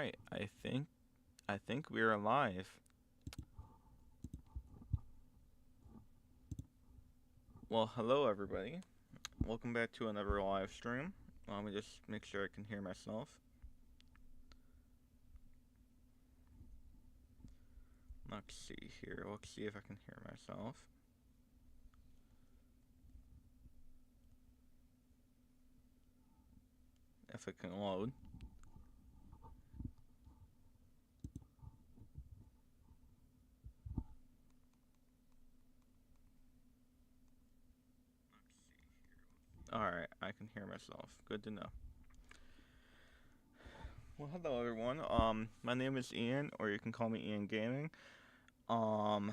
Alright, I think we're live. Well, hello everybody. Welcome back to another live stream. Let me just make sure I can hear myself. Let's see here. Let's see if I can hear myself. If it can load. Alright, I can hear myself. Good to know. Well, hello everyone. My name is Ian, or you can call me Ian Gaming. Um,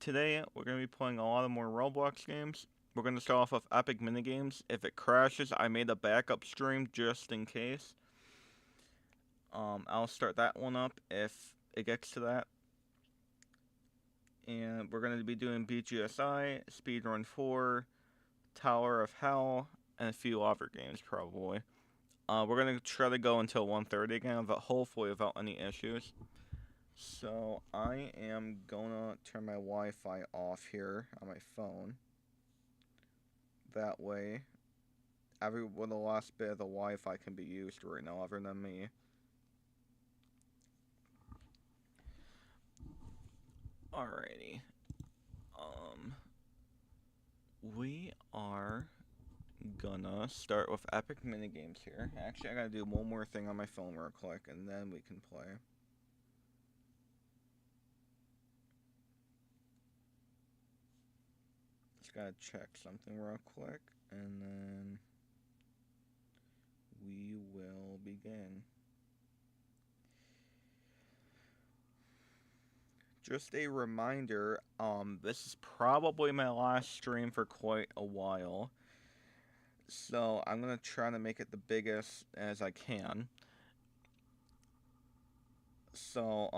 Today we're gonna be playing a lot of more Roblox games. We're gonna start off with epic minigames. If it crashes, I made a backup stream just in case. I'll start that one up if it gets to that. And we're gonna be doing BGSI, Speedrun 4, Tower of Hell, and a few other games probably. We're gonna try to go until 1:30 again, but hopefully without any issues. So I am gonna turn my Wi-Fi off here on my phone. That way, the last bit of the Wi-Fi can be used right now, other than me. Alrighty. We are gonna start with epic minigames here. Actually, I gotta do one more thing on my phone real quick, and then we can play. Just gotta check something real quick, and then we will begin. Just a reminder, this is probably my last stream for quite a while. So I'm gonna try to make it the biggest as I can. So,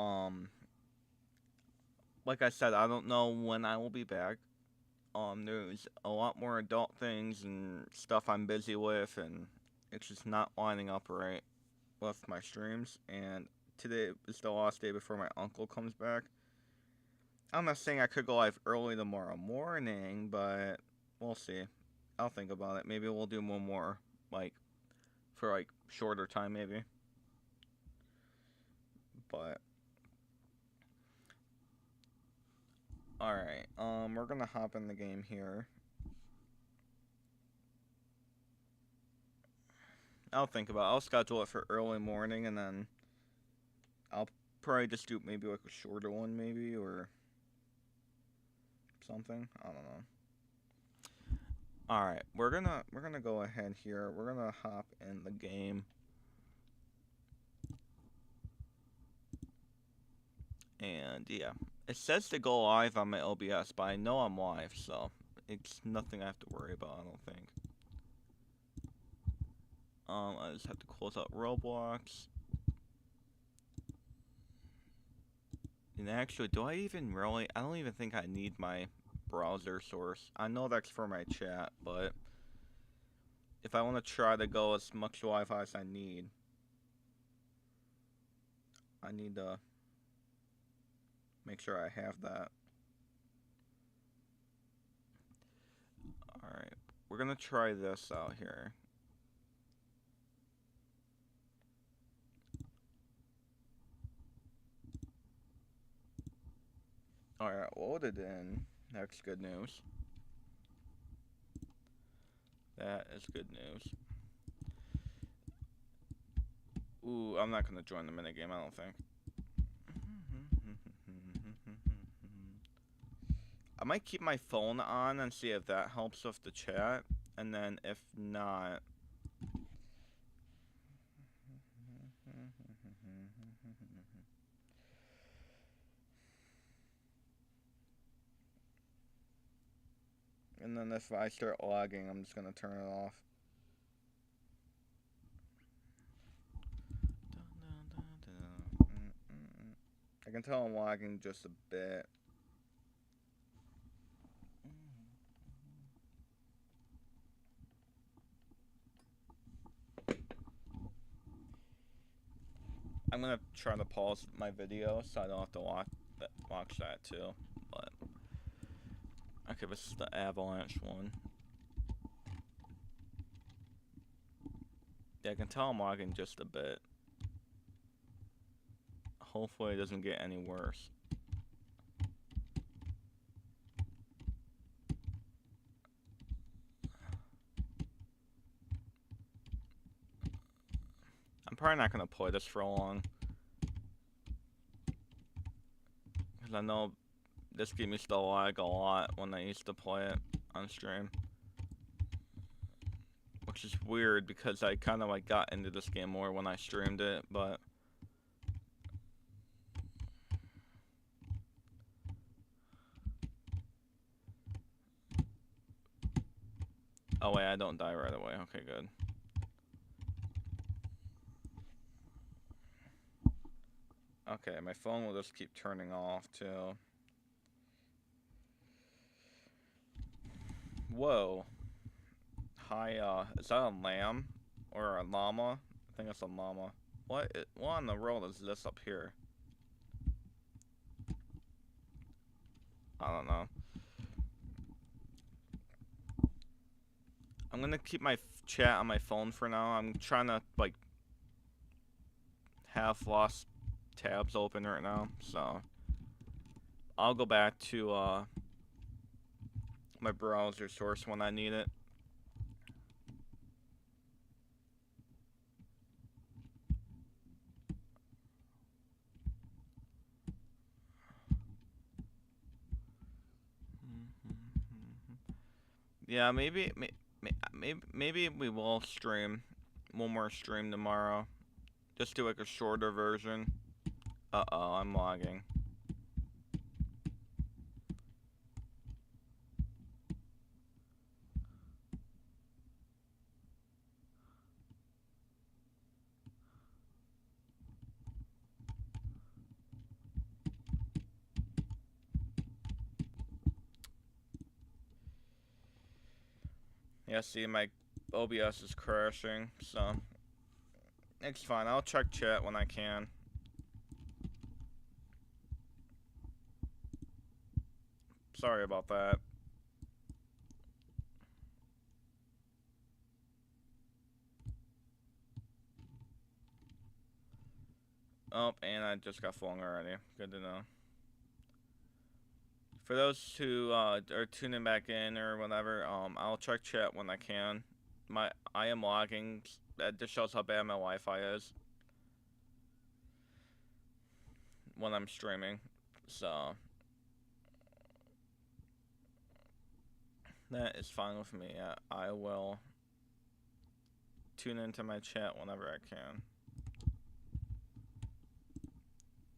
like I said, I don't know when I will be back. There's a lot more adult things and stuff I'm busy with, and it's just not lining up right with my streams. And today is the last day before my uncle comes back. I'm not saying I could go live early tomorrow morning, but we'll see. I'll think about it. Maybe we'll do one more, for shorter time, maybe. But alright, we're gonna hop in the game here. I'll think about it. I'll schedule it for early morning, and then I'll probably just do maybe like a shorter one, maybe, or something. I don't know. Alright, we're gonna go ahead here. We're gonna hop in the game. And yeah, it says to go live on my OBS, but I know I'm live, so it's nothing I have to worry about, I don't think. I just have to close out Roblox. And actually, do I even really? I don't even think I need my browser source. I know that's for my chat, but if I want to try to go as much Wi-Fi as I need to make sure I have that. Alright, we're gonna try this out here. Alright, loaded in. That's good news. That is good news. Ooh, I'm not gonna join the minigame, I don't think. I might keep my phone on and see if that helps with the chat, and then if not... And then if I start lagging, I'm just gonna turn it off. I can tell I'm lagging just a bit. I'm gonna try to pause my video so I don't have to watch that too. But okay, this is the avalanche one. Yeah, I can tell I'm lagging just a bit. Hopefully it doesn't get any worse. I'm probably not gonna play this for long. Because I know this game used to lag a lot when I used to play it on stream. Which is weird because I kind of like got into this game more when I streamed it, but oh wait, I don't die right away. Okay, good. Okay, my phone will just keep turning off too. Whoa. Hi, is that a lamb? Or a llama? I think it's a llama. What in the world is this up here? I don't know. I'm gonna keep my chat on my phone for now. I'm trying to, like, have lost tabs open right now, so I'll go back to, my browser source when I need it. Yeah, maybe we will stream one more stream tomorrow. Just do like a shorter version. Uh-oh, I'm lagging. Yeah, see, my OBS is crashing, so it's fine. I'll check chat when I can. Sorry about that. Oh, and I just got flung already. Good to know. For those who are tuning back in or whatever, I'll check chat when I can. I am logging. That just shows how bad my Wi-Fi is when I'm streaming. So that is fine with me. I will tune into my chat whenever I can.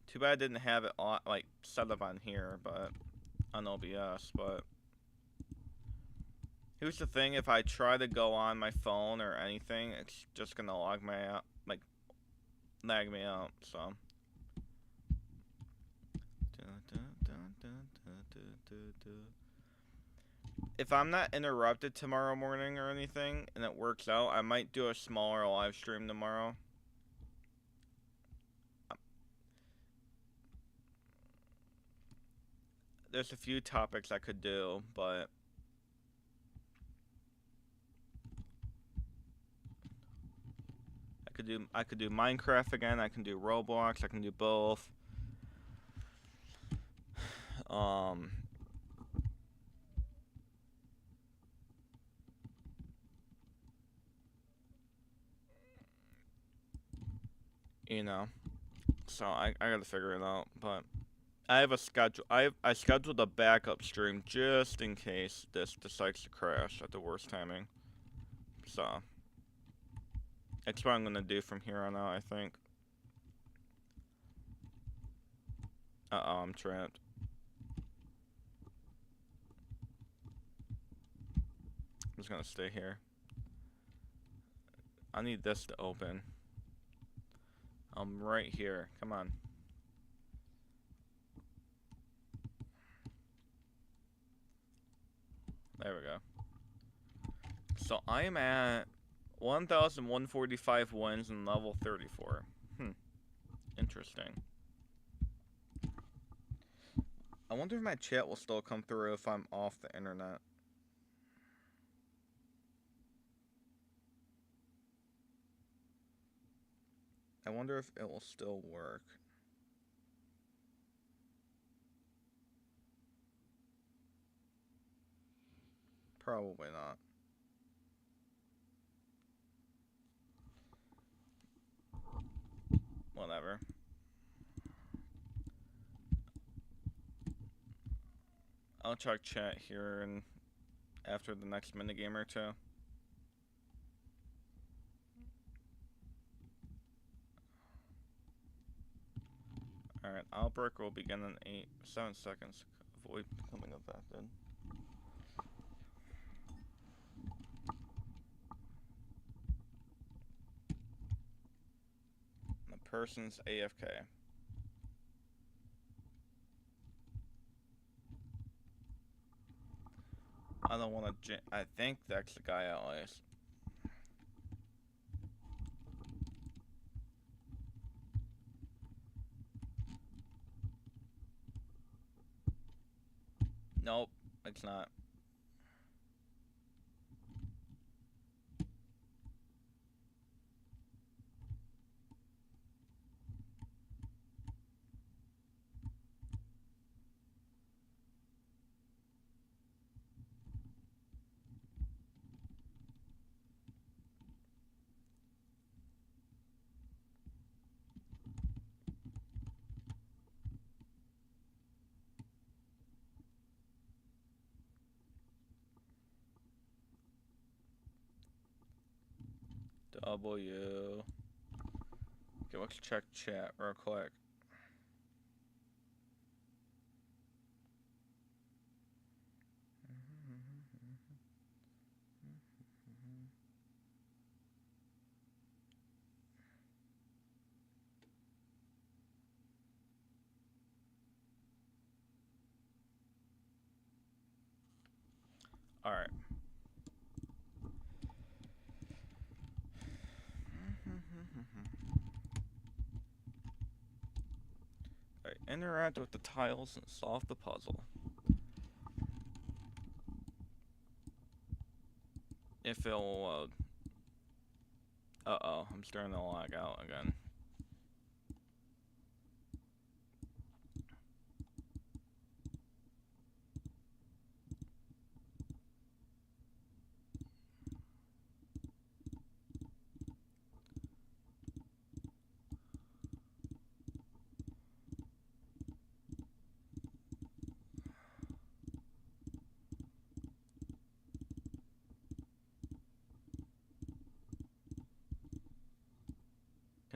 Too bad I didn't have it on, like, set up on here, but on OBS. But here's the thing: if I try to go on my phone or anything, it's just gonna lag me out, like lag me out. So. If I'm not interrupted tomorrow morning or anything, and it works out, I might do a smaller live stream tomorrow. There's a few topics I could do, but I could do Minecraft again. I can do Roblox. I can do both. You know, so I gotta figure it out, but I have a schedule. I scheduled a backup stream just in case this decides to crash at the worst timing. So that's what I'm gonna do from here on out, I think. Uh-oh, I'm trapped. I'm just gonna stay here. I need this to open. I'm right here. Come on. There we go. So I am at 1,145 wins and level 34. interesting. I wonder if my chat will still come through if I'm off the internet. I wonder if it will still work. Probably not. Whatever. I'll check chat here and after the next minigame or two. Alright, outbreak will begin in 7 seconds. Avoid becoming affected. The person's AFK. I don't want to. I think that's the guy at least. Nope, it's not. W. Okay, let's check chat real quick. Alright. Alright, interact with the tiles and solve the puzzle. If it'll load. Uh-oh, I'm starting to lag out again.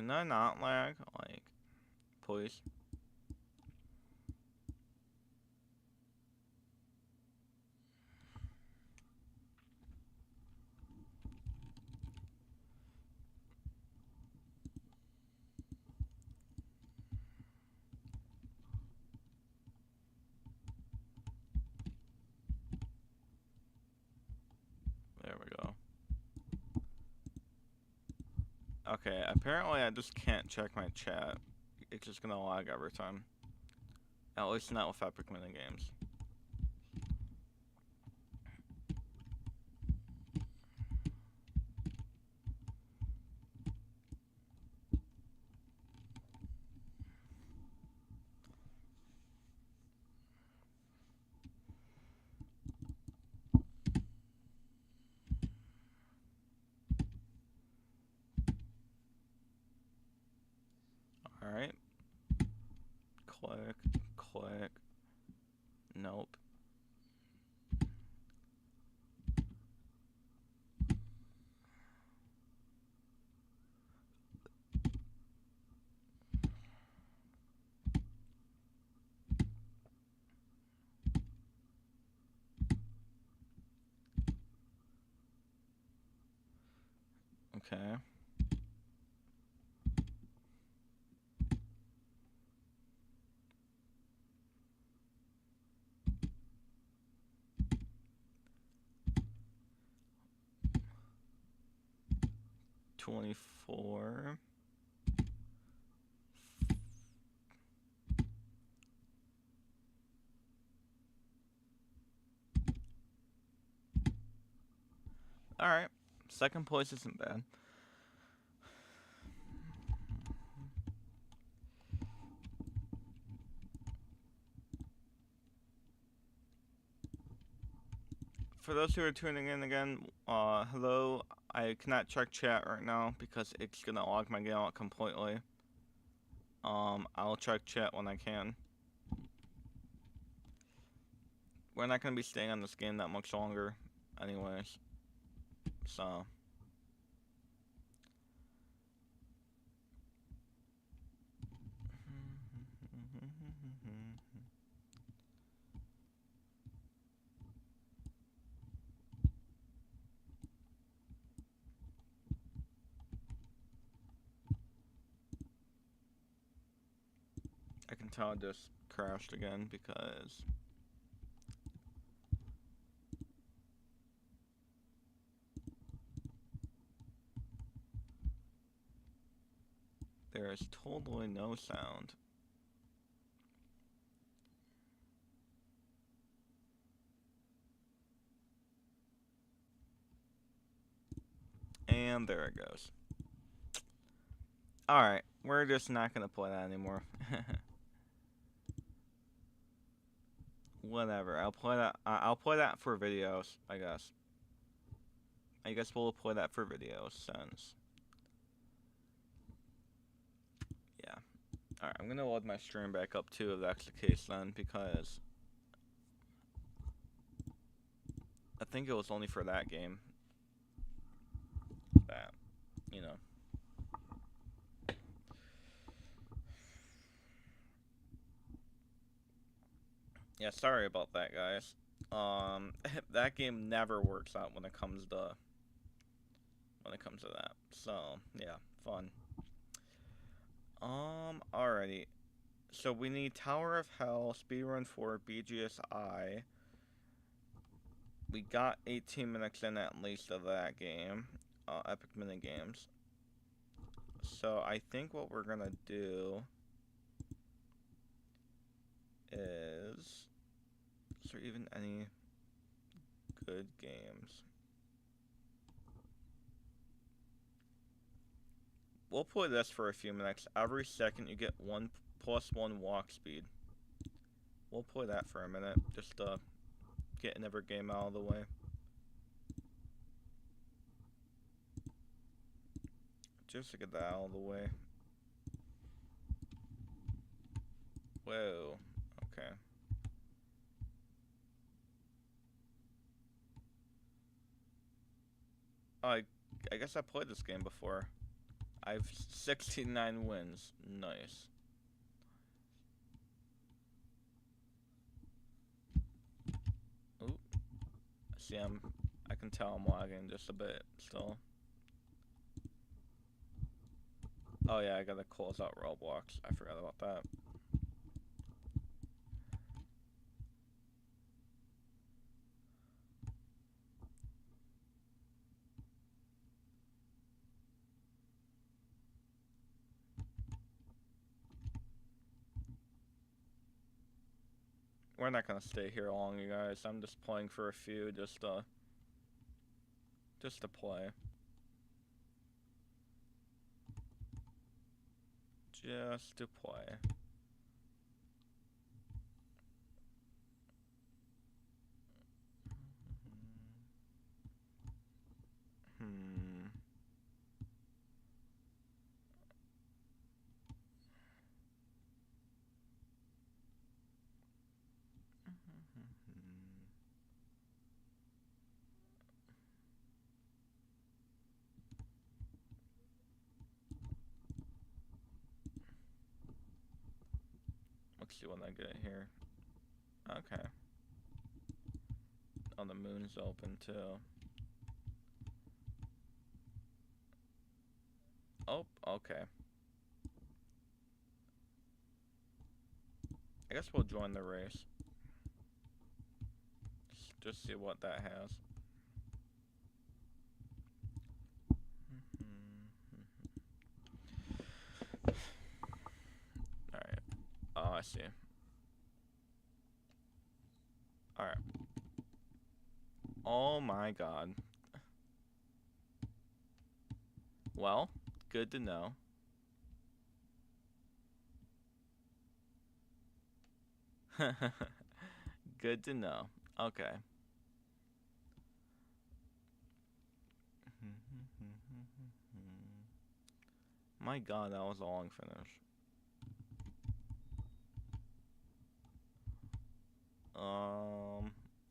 Can I not lag? Like, please? There we go. Okay, apparently I just can't check my chat. It's just gonna lag every time. At least not with Epic Minigames. Alright. Click, click. Nope. Okay. $24. Alright. Second place isn't bad. For those who are tuning in again, hello. I cannot check chat right now because it's gonna log my game out completely. I'll check chat when I can. We're not gonna be staying on this game that much longer, anyways. So. I can tell it just crashed again because there is totally no sound. And there it goes. Alright, we're just not gonna play that anymore. Whatever, I'll play that for videos, I guess. I guess we'll play that for videos since. Yeah. Alright, I'm gonna load my stream back up too if that's the case then, because I think it was only for that game. That, you know. Yeah, sorry about that, guys. That game never works out when it comes to that. So, yeah, fun. Alrighty. So we need Tower of Hell, speedrun for BGSI. We got 18 minutes in at least of that game. Epic Mini Games. So I think what we're gonna do is there even any good games? We'll play this for a few minutes. Every second you get 1+1 walk speed. We'll play that for a minute, just to get another game out of the way. Just to get that out of the way. Whoa, okay. I guess I played this game before. I have 69 wins. Nice. Ooh. See, I can tell I'm lagging just a bit still. Oh yeah, I gotta close out Roblox. I forgot about that. We're not gonna stay here long, you guys. I'm just playing for a few, just to play. Just to play. Let's see when I get here. Okay. Oh, the moon's open too. Oh, okay. I guess we'll join the race. Just see what that has. Alright. Oh, I see. Alright. Oh my god. Well, good to know. Good to know. Okay. My god, that was a long finish.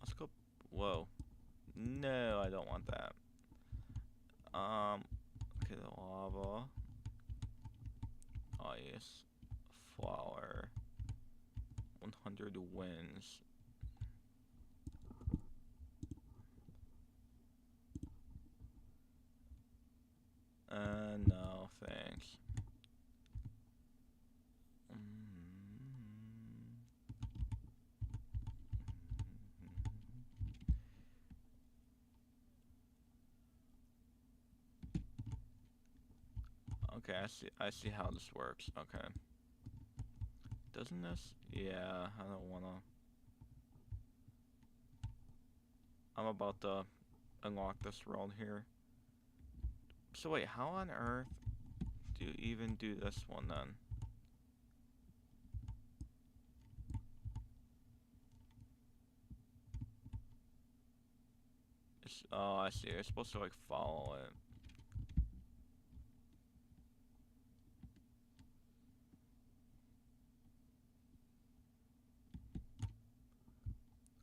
Let's go. Whoa. No, I don't want that. Okay, the lava. Ice. Flower. 100 wins. No, thanks. Okay, I see how this works. Okay. Doesn't this? Yeah, I don't wanna. I'm about to unlock this world here. So wait, how on earth do you even do this one then? Oh, I see. You're supposed to like follow it.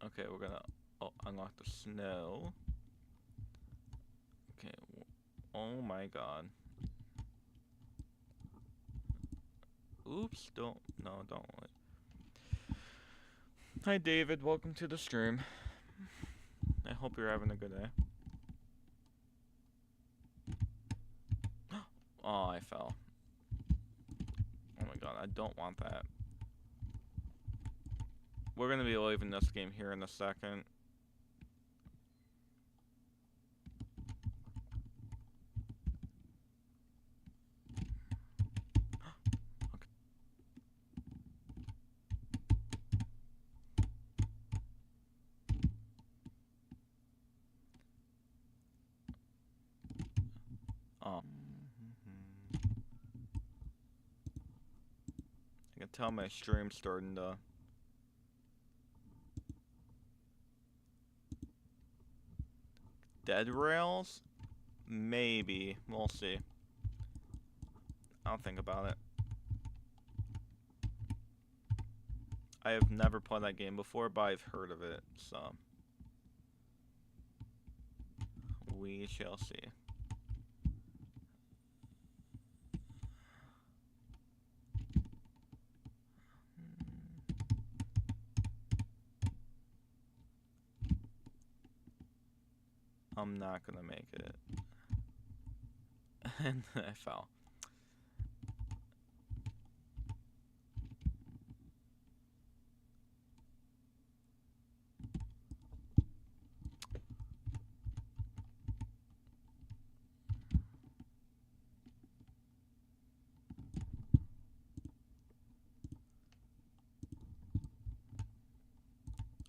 Okay, we're gonna unlock the snow. Okay. Oh my god. Oops. Don't. No, don't. Hi, David. Welcome to the stream. I hope you're having a good day. Oh, I fell. Oh my god, I don't want that. We're gonna be leaving this game here in a second. I can tell my stream's starting to. Dead rails? Maybe. We'll see. I'll think about it. I have never played that game before, but I've heard of it, so. We shall see. I'm not gonna make it. And I fell.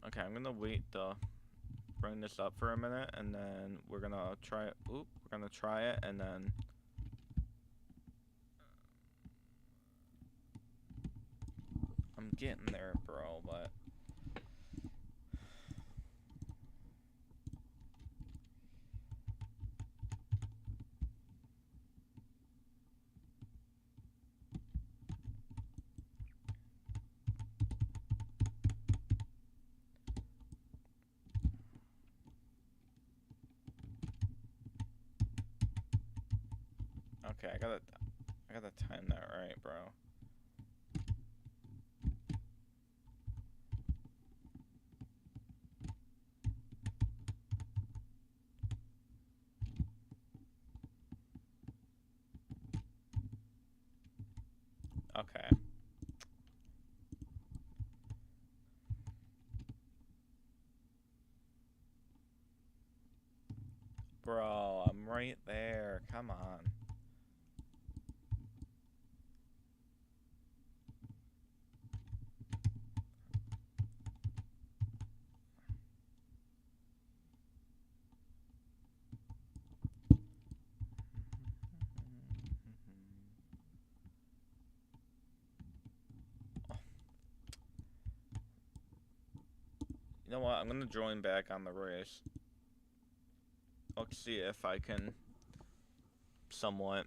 Okay, I'm gonna wait to bring this up for a minute, and then we're gonna try it. Oop, we're gonna try it, and then I'm getting there, bro, but okay, I gotta time that right, bro. Okay. Bro, I'm right there. Come on. You know what? I'm gonna join back on the race. Let's see if I can somewhat.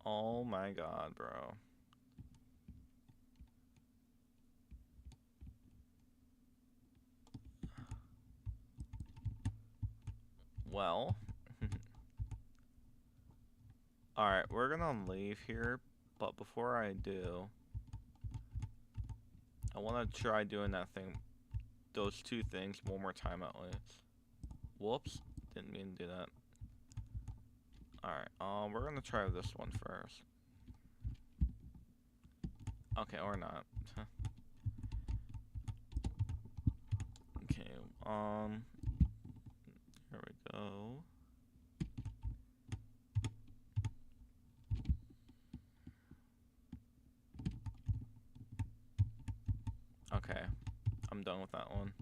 Oh my god, bro. Well. Alright, we're gonna leave here, but before I do, I wanna try doing that thing, those two things one more time at least. Whoops, didn't mean to do that. Alright, we're gonna try this one first. Okay, or not. Okay, here we go. Okay, I'm done with that one.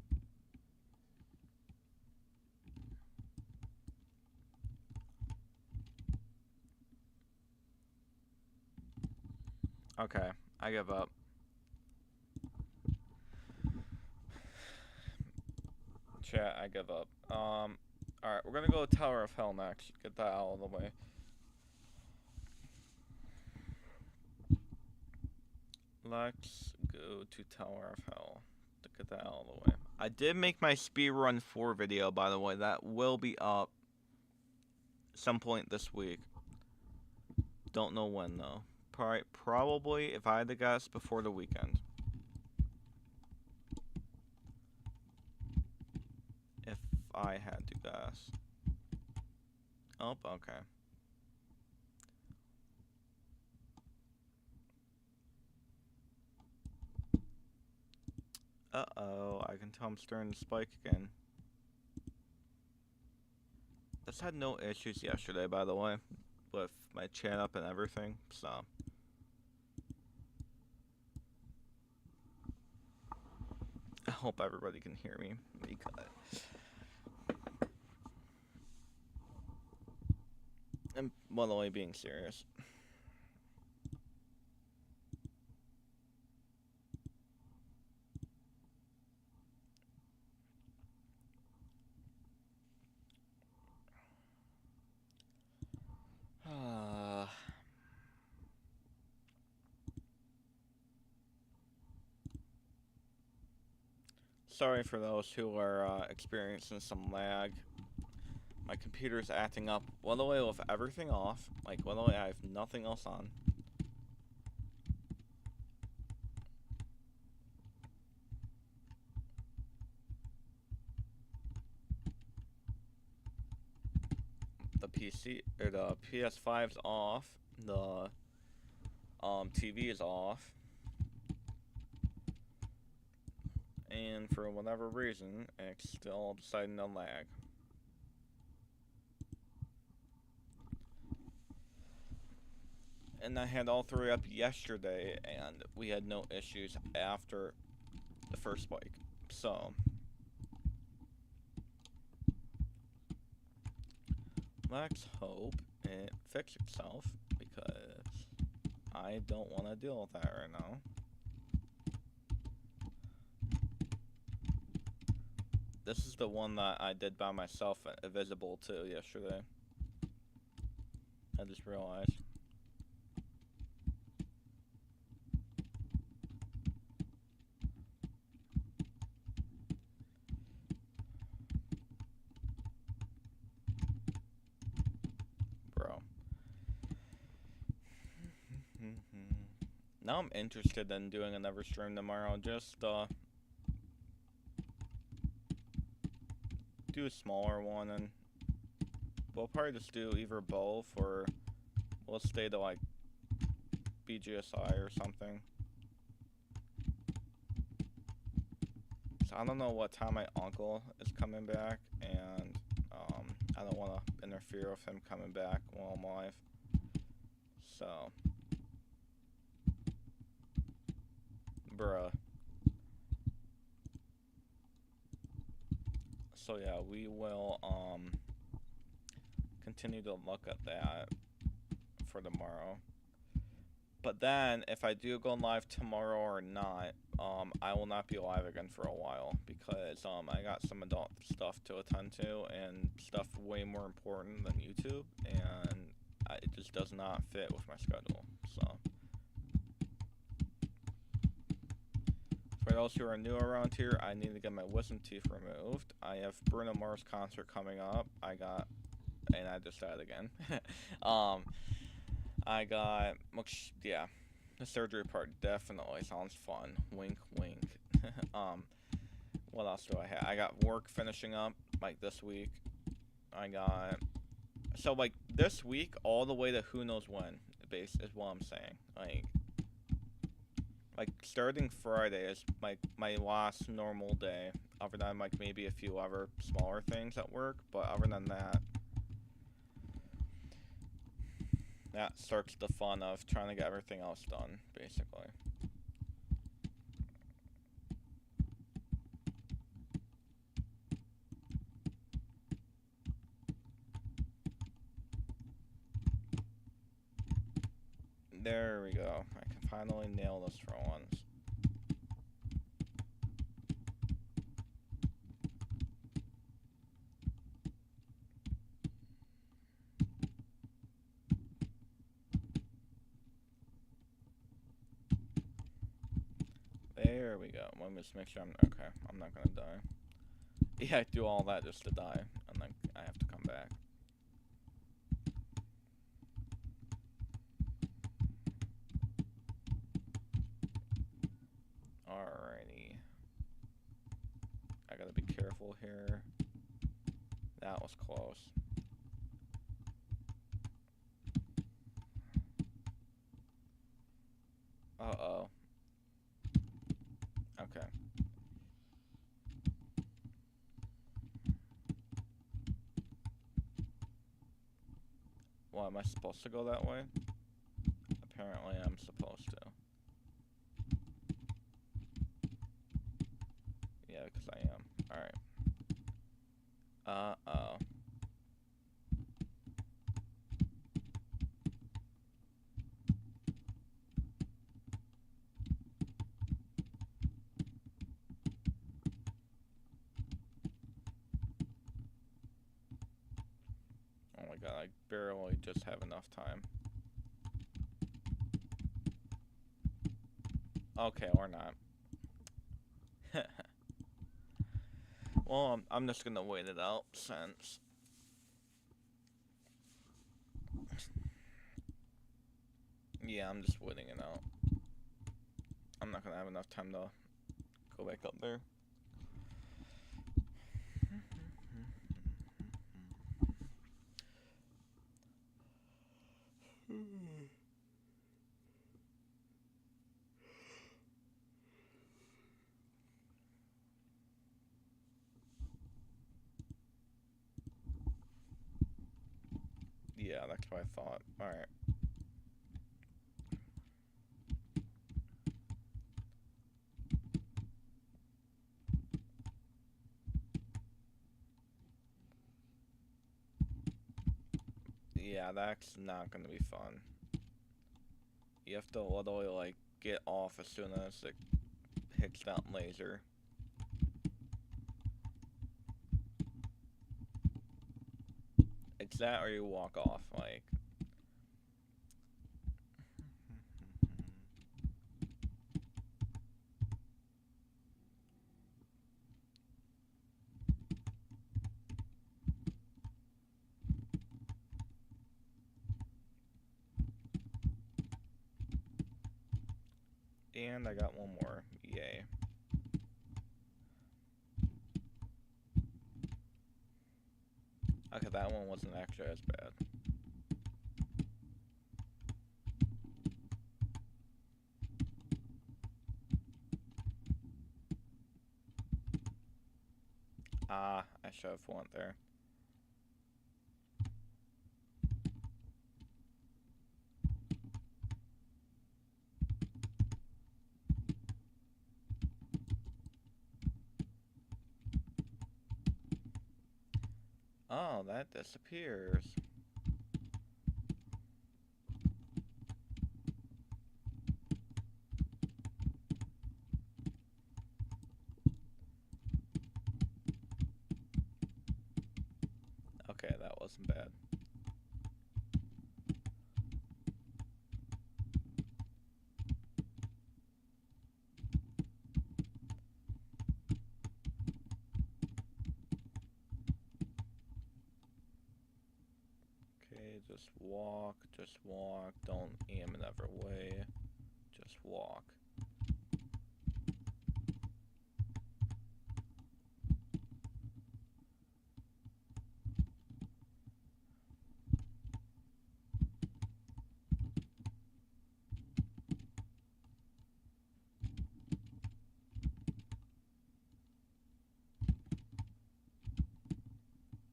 Okay, I give up. Chat, I give up. Alright, we're gonna go Tower of Hell next. Get that out of the way. Let's go to Tower of Hell to get that out of the way. I did make my speedrun 4 video, by the way. That will be up some point this week. Don't know when, though. Probably, if I had to guess, before the weekend. If I had to guess. Oh, okay. Uh-oh, I can tell I'm starting to spike again. This had no issues yesterday, by the way, with my chat up and everything, so. I hope everybody can hear me, because I'm, well, only being serious. Sorry for those who are experiencing some lag. My computer's acting up. By the way, with everything off, like, by the way, I have nothing else on. The PC, or the PS5's off. The TV is off. And for whatever reason, it's still deciding to lag. And I had all three up yesterday, and we had no issues after the first spike. So, let's hope it fixes itself, because I don't want to deal with that right now. This is the one that I did by myself, invisible too, yesterday. I just realized. Bro. Now I'm interested in doing another stream tomorrow. Just, do a smaller one, and we'll probably just do either both, or we'll stay to, like, BGSI or something. So I don't know what time my uncle is coming back, and, I don't want to interfere with him coming back while I'm live. So. Bruh. So yeah, we will continue to look at that for tomorrow. But then, if I do go live tomorrow or not, I will not be live again for a while because I got some adult stuff to attend to and stuff way more important than YouTube, and it just does not fit with my schedule. So, for those who are new around here, I need to get my wisdom teeth removed. I have Bruno Mars concert coming up. And I just said it again. I got, yeah, the surgery part definitely sounds fun. Wink, wink. What else do I have? I got work finishing up, like, this week. So, like, this week, all the way to who knows when, is what I'm saying. Like, starting Friday is, like, my last normal day, other than, like, maybe a few other smaller things at work, but other than that, that starts the fun of trying to get everything else done, basically. There we go. I can finally nail this for once. There we go. Let me just make sure okay. I'm not gonna die. Yeah, I do all that just to die, and then I have to come back. Alrighty. I gotta be careful here. That was close. Uh-oh. Okay. Well, am I supposed to go that way? Apparently I'm supposed to. Yeah, because I am. Alright. Uh-oh. Oh my god, I barely just have enough time. Okay, or not. Well, I'm just gonna wait it out since... Yeah, I'm just waiting it out. I'm not gonna have enough time to go back up there. Yeah, that's what I thought. Alright. Yeah, that's not gonna be fun. You have to literally, like, get off as soon as it hits that laser. It's that or you walk off, like... And I got one more. Yay. Okay, that one wasn't actually as bad. Ah, I should have went there. Oh, that disappears. Okay, that wasn't bad. Okay, just walk, don't aim another way, just walk.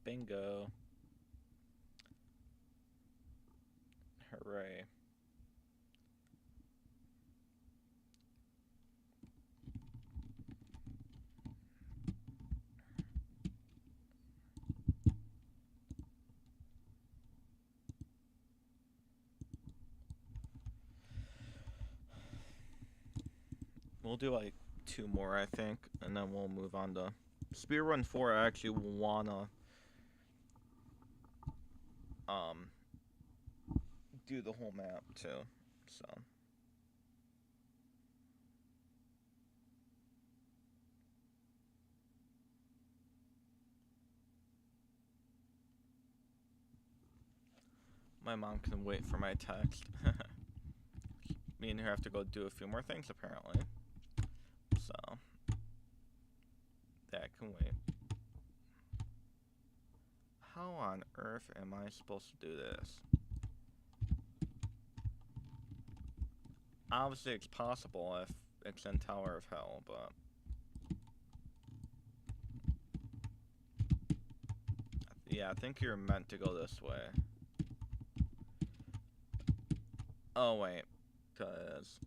Bingo. Hooray. We'll do like 2 more, I think, and then we'll move on to Speedrun 4. I actually wanna um do the whole map too. So my mom can wait for my text. Me and her have to go do a few more things apparently. So that can wait. How on earth am I supposed to do this? Obviously it's possible if it's in Tower of Hell, but yeah, I think you're meant to go this way. Oh wait, cause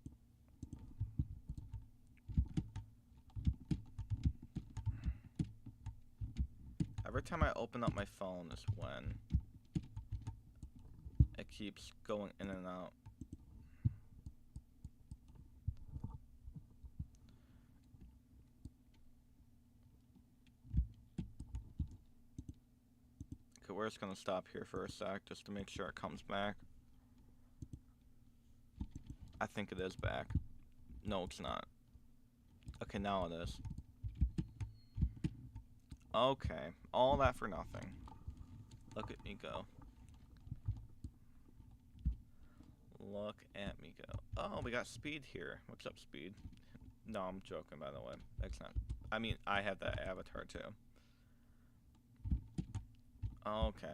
every time I open up my phone is when it keeps going in and out. Okay, we're just gonna stop here for a sec just to make sure it comes back. I think it is back. No, it's not. Okay, now it is. Okay, all that for nothing. Look at me go. Look at me go. Oh, we got Speed here. What's up, Speed? No, I'm joking, by the way. That's not... I mean, I have that avatar, too. Okay.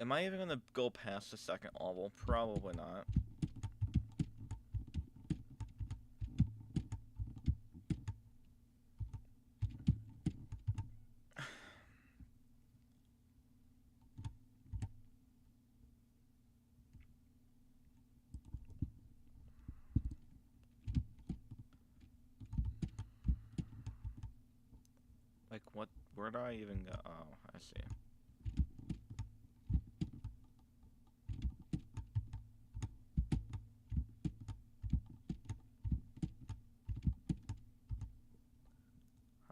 Am I even gonna go past the second level? Probably not. Like, what? Where do I even go? Oh, I see.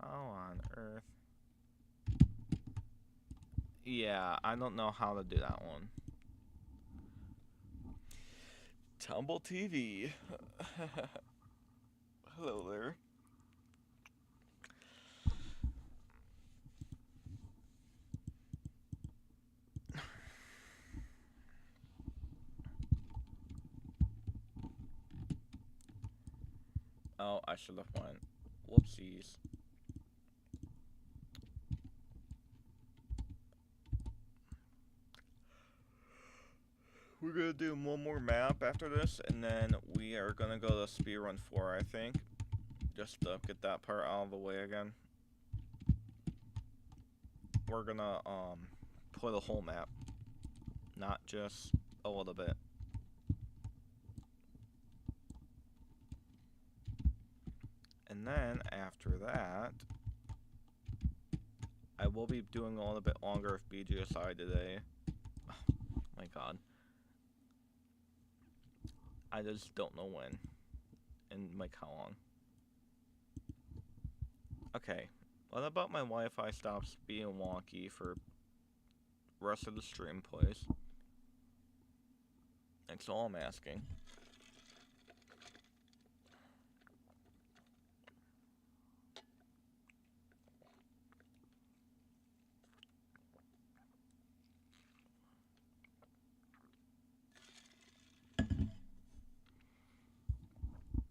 How on earth? Yeah, I don't know how to do that one. Tumble TV. Hello there. Oh, I should have went. Whoopsies. We're gonna do one more map after this, and then we are gonna go to Speedrun 4, I think. just to get that part out of the way again, we're gonna play the whole map, not just a little bit. And then after that, I will be doing a little bit longer of BGSI today. Oh my god. I just don't know when and like how long. Okay, what about my Wi-Fi stops being wonky for rest of the stream, please? That's all I'm asking.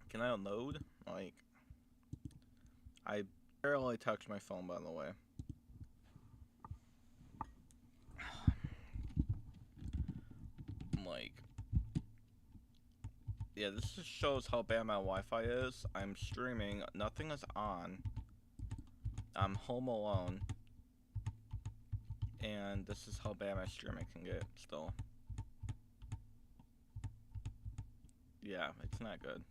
Can I unload? Like, I barely touched my phone, by the way. Like, yeah, this just shows how bad my Wi-Fi is. I'm streaming, nothing is on. I'm home alone. And this is how bad my streaming can get still. Yeah, it's not good.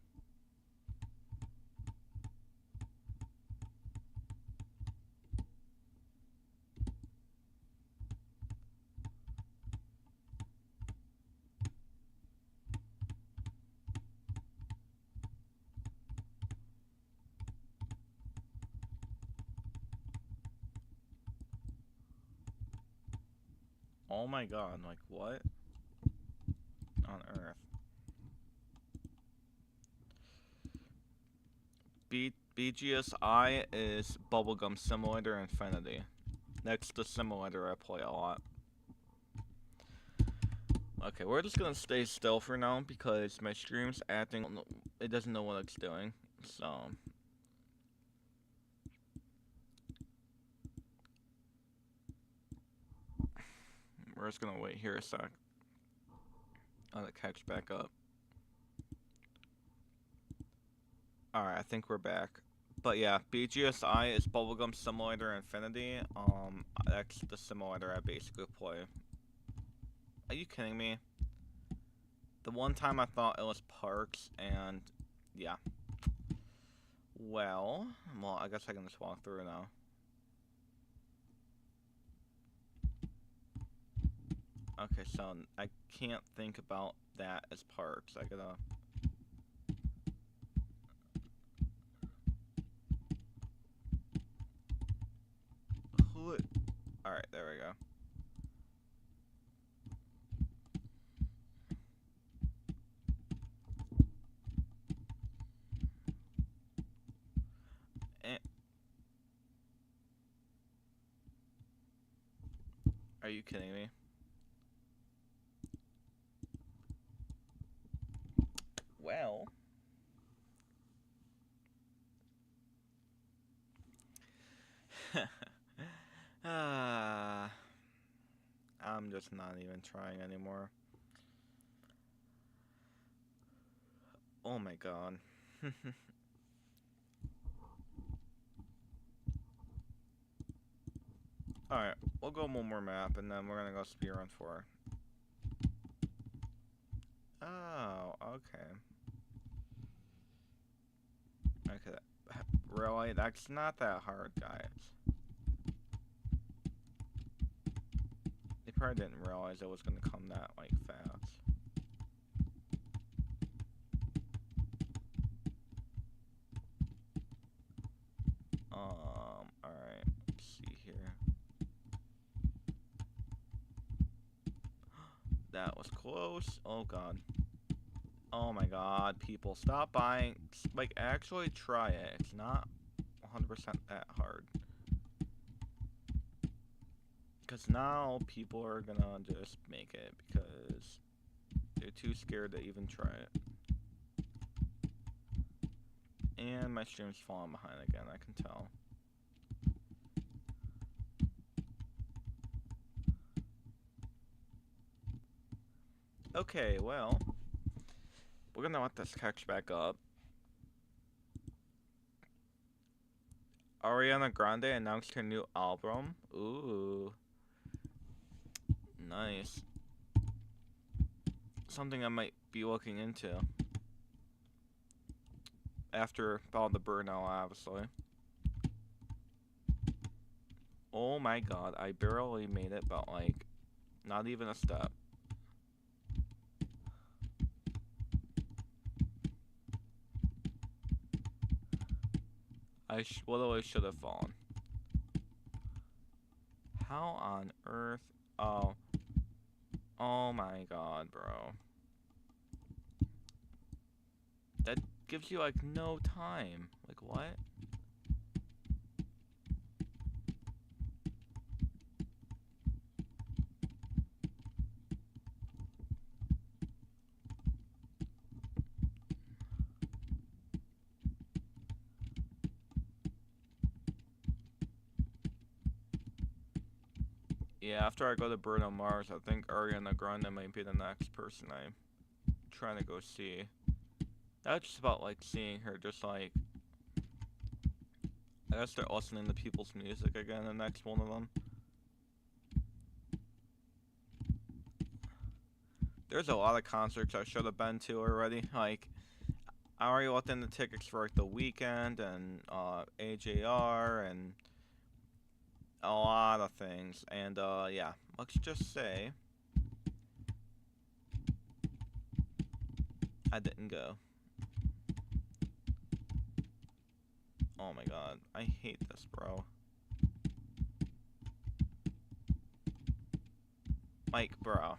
Oh my god, like what on earth? BGSI is Bubblegum Simulator Infinity. Next to Simulator I play a lot. Okay, we're just gonna stay still for now because my stream's acting, it doesn't know what it's doing, so. We're just gonna wait here a sec. Let it catch back up. Alright, I think we're back. But yeah, BGSI is Bubblegum Simulator Infinity. That's the simulator I basically play. Are you kidding me? The one time I thought it was Parks, and yeah. Well, I guess I can just walk through now. Okay, so I can't think about that as Parks. I gotta... Alright, there we go. Are you kidding me? Well... I'm just not even trying anymore. Oh my god. Alright, we'll go one more map and then we're gonna go speedrun 4. Oh, okay. Okay, really? That's not that hard, guys. They probably didn't realize it was gonna come that, like, fast. Alright, let's see here. That was close. Oh god. Oh my god, people, stop buying. Like, actually try it. It's not 100% that hard. Because now people are gonna just make it because they're too scared to even try it. And my stream's falling behind again, I can tell. Okay, well, we're gonna let this catch back up. Ariana Grande announced her new album. Ooh, nice. Something I might be looking into after all the burnout, obviously. Oh my god, I barely made it, but like, not even a step. I literally should have fallen. How on earth? Oh. Oh my god, bro. That gives you like no time. Like what? Yeah, after I go to Bruno Mars, I think Ariana Grande might be the next person I'm trying to go see. That's just about like seeing her, just like I gotta start listening to people's music again. The next one of them. There's a lot of concerts I should have been to already. Like I already looked into tickets for like the weekend and AJR and a lot of things. And yeah, let's just say I didn't go. Oh my god, I hate this, bro. Like, bro.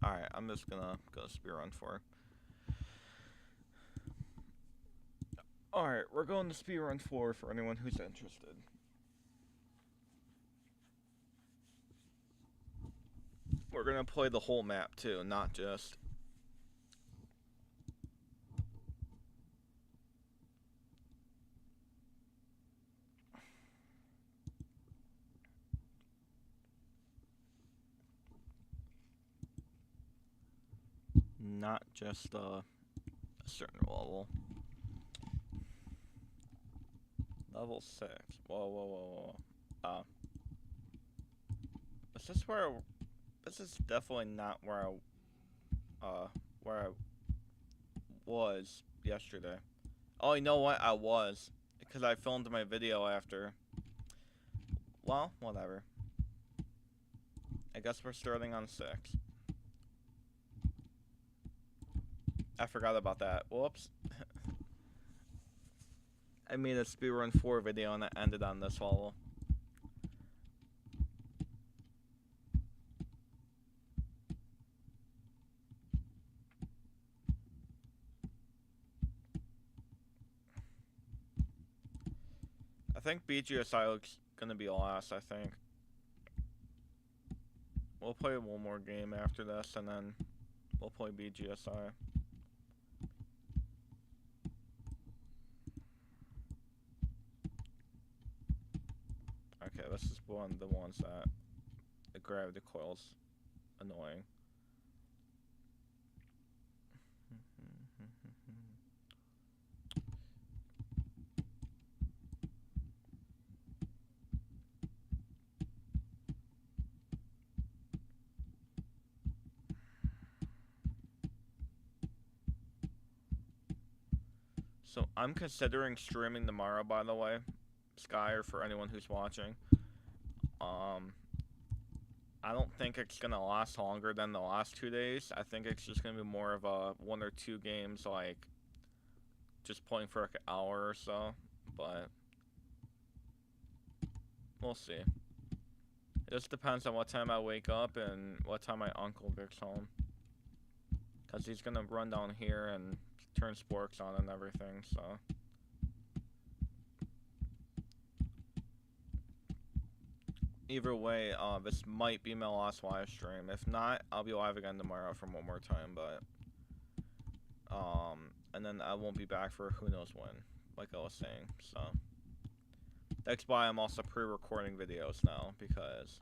Alright, I'm just gonna go speedrun for. Alright, we're going to speedrun 4 for anyone who's interested. We're gonna play the whole map too, not just. Not just a certain level. Level 6. Whoa, whoa, whoa, whoa. Is this where this is definitely not where I was yesterday. Oh, you know what? I was. Because I filmed my video after. Well, whatever. I guess we're starting on 6. I forgot about that. Whoops. I made a speedrun 4 video and it ended on this level. I think BGSI looks gonna be last, I think. We'll play one more game after this and then we'll play BGSI. Okay, this is one of the ones that the gravity coil's annoying. So I'm considering streaming tomorrow, by the way, Sky, or for anyone who's watching. I don't think it's gonna last longer than the last 2 days. I think it's just gonna be more of a 1 or 2 games, like just playing for like an hour or so. But we'll see. It just depends on what time I wake up and what time my uncle gets home. Because he's gonna run down here and turn sporks on and everything, so. Either way, this might be my last live stream. If not, I'll be live again tomorrow for one more time, but. And then I won't be back for who knows when, like I was saying, so. That's why I'm also pre-recording videos now, because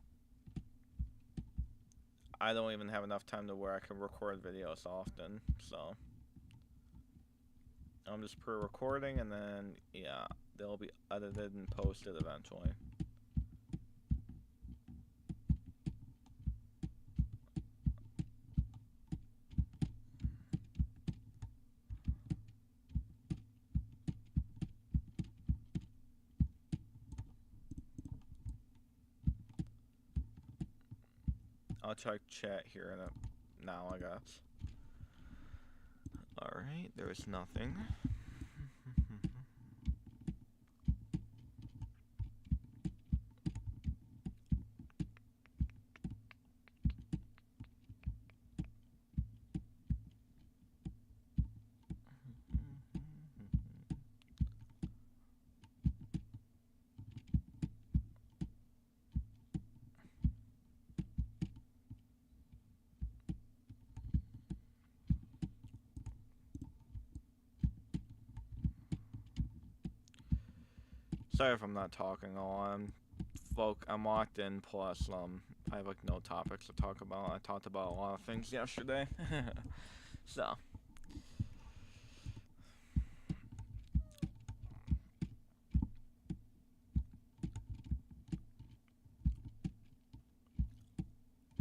I don't even have enough time to where I can record videos often, so. I'm just pre-recording, and then, yeah, they'll be edited and posted eventually. I'll check chat here now, I guess. Alright, there's nothing. Sorry if I'm not talking a lot. I'm locked in, plus I have like no topics to talk about. I talked about a lot of things yesterday. So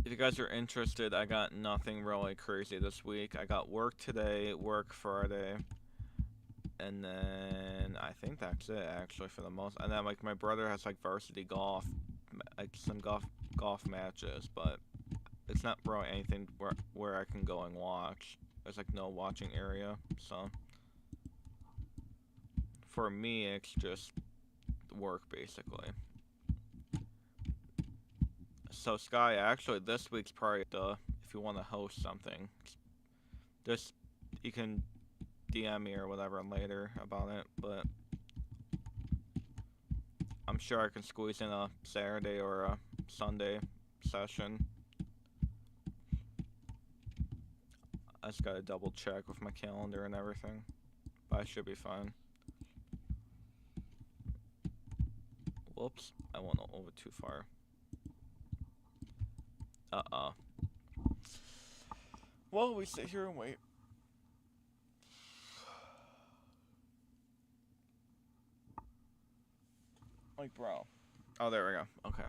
if you guys are interested, I got nothing really crazy this week. I got work today, work Friday, and then I think that's it actually for the most. And then like my brother has like varsity golf, like some golf matches, but it's not really anything where I can go and watch. There's like no watching area, so for me it's just work basically. So Sky, actually this week's probably if you want to host something, just you can DM me or whatever later about it, but I'm sure I can squeeze in a Saturday or a Sunday session. I just gotta double check with my calendar and everything, but I should be fine. Whoops, I went over too far. Well, we sit here and wait. Like, bro. Oh, there we go. Okay.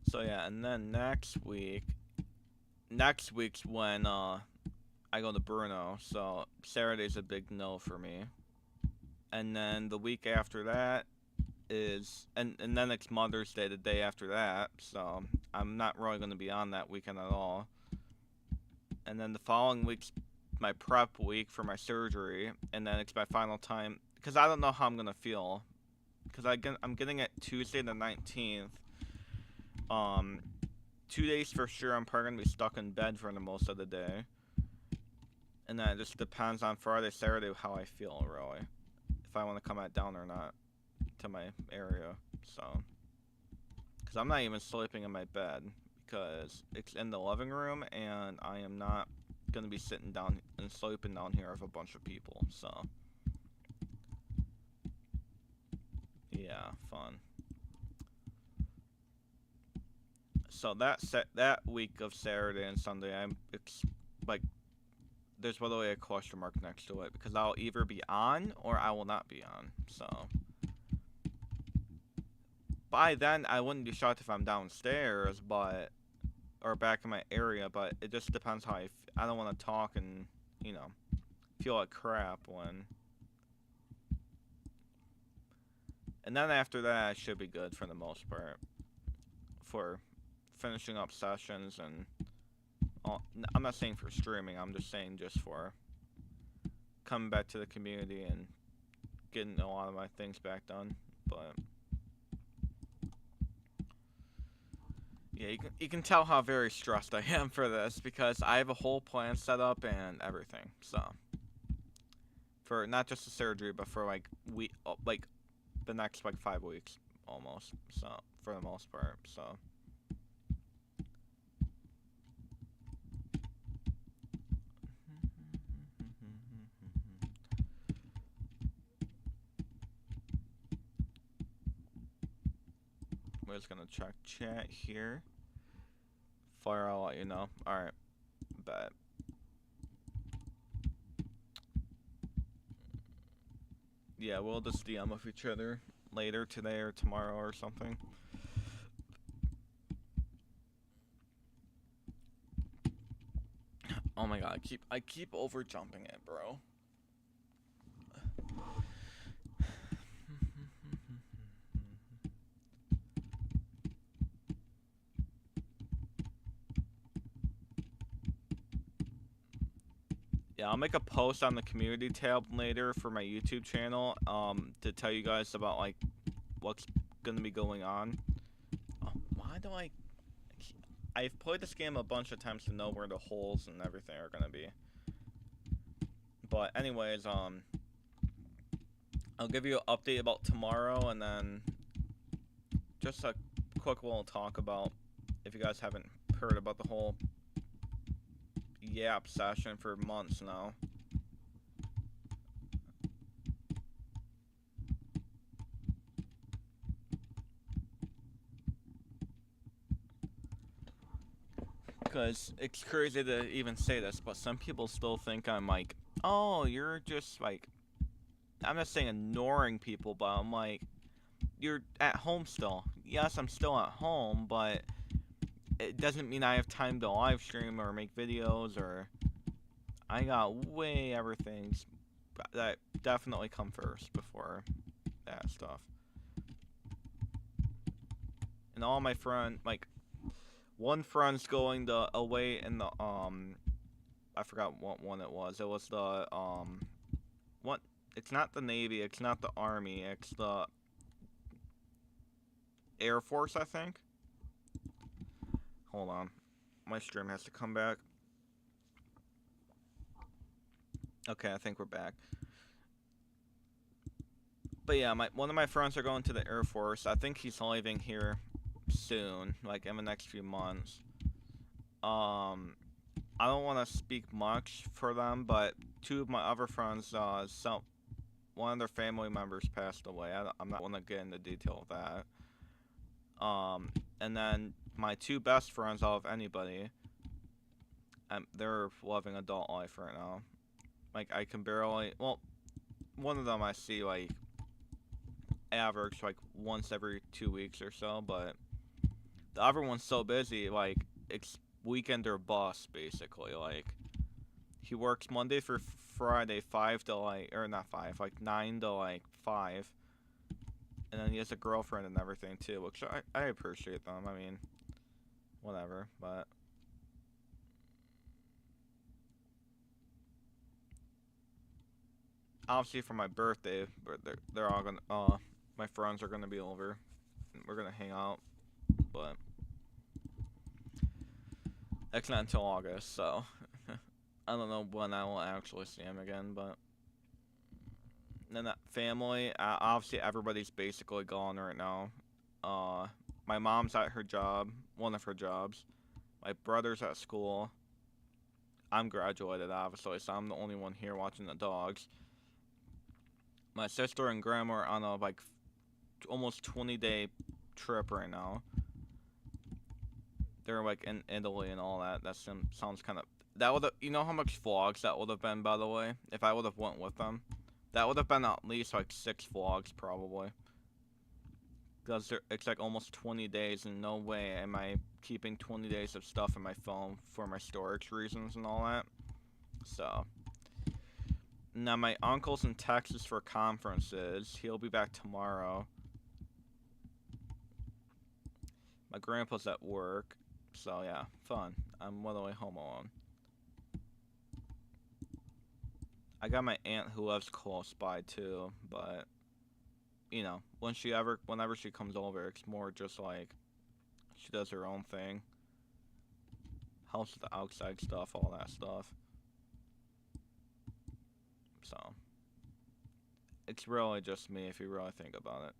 So yeah, and then next week's when I go to Bruno, so Saturday's a big no for me. And then the week after that is and then it's Mother's Day the day after that, so I'm not really going to be on that weekend at all. And then the following week's my prep week for my surgery, and then it's my final time because I don't know how I'm gonna feel because I'm getting it Tuesday the 19th. 2 days for sure. I'm probably gonna be stuck in bed for the most of the day, and then it just depends on Friday, Saturday how I feel really, if I want to come down or not to my area. So, because I'm not even sleeping in my bed because it's in the living room, and I am not gonna be sitting down and sleeping down here with a bunch of people. So, yeah, fun. So that week of Saturday and Sunday, it's like there's literally a question mark next to it because I'll either be on or I will not be on. So by then I wouldn't be shocked if I'm downstairs, or back in my area. But it just depends how I don't want to talk and feel like crap when. And then after that, I should be good for the most part for finishing up sessions and I'm not saying for streaming, I'm just saying just for coming back to the community and getting a lot of my things back done. But yeah, you can tell how very stressed I am for this because I have a whole plan set up and everything. So for not just the surgery, but for like the next 5 weeks almost. So for the most part, so. We're just gonna check chat here. Fire, I'll let you know. Alright. But yeah, we'll just DM with each other later today or tomorrow or something. Oh my god, I keep over jumping it, bro. Yeah, I'll make a post on the community tab later for my YouTube channel, to tell you guys about like what's gonna be going on. Oh, why do I've played this game a bunch of times to know where the holes and everything are gonna be. But anyways, I'll give you an update about tomorrow, and then just a quick little talk about, if you guys haven't heard about the whole Yap session for months now. Because it's crazy to even say this, but some people still think I'm like, oh, you're just like, I'm not saying ignoring people, but I'm like, you're at home still. Yes, I'm still at home, but it doesn't mean I have time to live stream or make videos, or I got way other things that definitely come first before that stuff. And all my friends, like, one friend's going away in the, I forgot what one it was. It was the, what? It's not the Navy, it's not the Army, it's the Air Force, I think. Hold on. My stream has to come back. Okay, I think we're back. But yeah, one of my friends are going to the Air Force. I think he's leaving here soon, like in the next few months. I don't want to speak much for them, but two of my other friends, one of their family members passed away. I'm not going to get into detail of that. And then my two best friends out of anybody, they're living adult life right now. Like, I can barely, well, one of them I see, like, average, like, once every 2 weeks or so, but the other one's so busy, like, it's weekend or bust, basically. Like, he works Monday through Friday, 5 to, like, or not 5, like, 9 to, like, 5. And then he has a girlfriend and everything, too, which I appreciate them. I mean, whatever, but obviously for my birthday, they're all gonna, my friends are gonna be over. We're gonna hang out, but that's not until August, so I don't know when I will actually see him again, but then that family, obviously everybody's basically gone right now. My mom's at her job, one of her jobs. My brother's at school. I'm graduated, obviously, so I'm the only one here watching the dogs. My sister and grandma are on a, like, almost 20-day trip right now. They're, like, in Italy and all that. That sounds kind of... That would have... You know how much vlogs that would have been, by the way? If I would have went with them? That would have been at least, like, 6 vlogs, probably. Because it's, like, almost 20 days, and no way am I keeping 20 days of stuff in my phone for my storage reasons and all that. So... Now, my uncle's in Texas for conferences. He'll be back tomorrow. My grandpa's at work. So, yeah, fun. I'm literally home alone. I got my aunt who lives close by, too. But, you know, whenever she comes over, it's more just like she does her own thing. Helps with the outside stuff, all that stuff. So, it's really just me if you really think about it.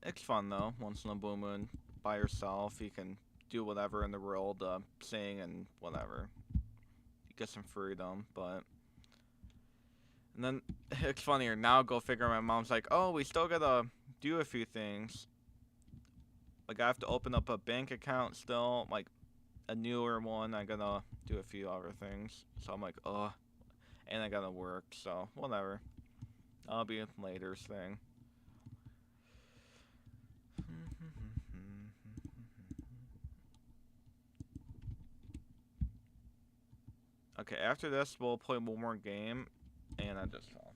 It's fun though, once in a blue moon, by yourself, you can do whatever in the world, sing and whatever. You get some freedom, but... And then, it's funnier, now go figure, my mom's like, oh, we still gotta do a few things. Like I have to open up a bank account still, like a newer one. I gotta do a few other things. So I'm like, ugh, and I gotta work. So whatever. I'll be a later's thing. Okay, after this we'll play one more game, and I just fell.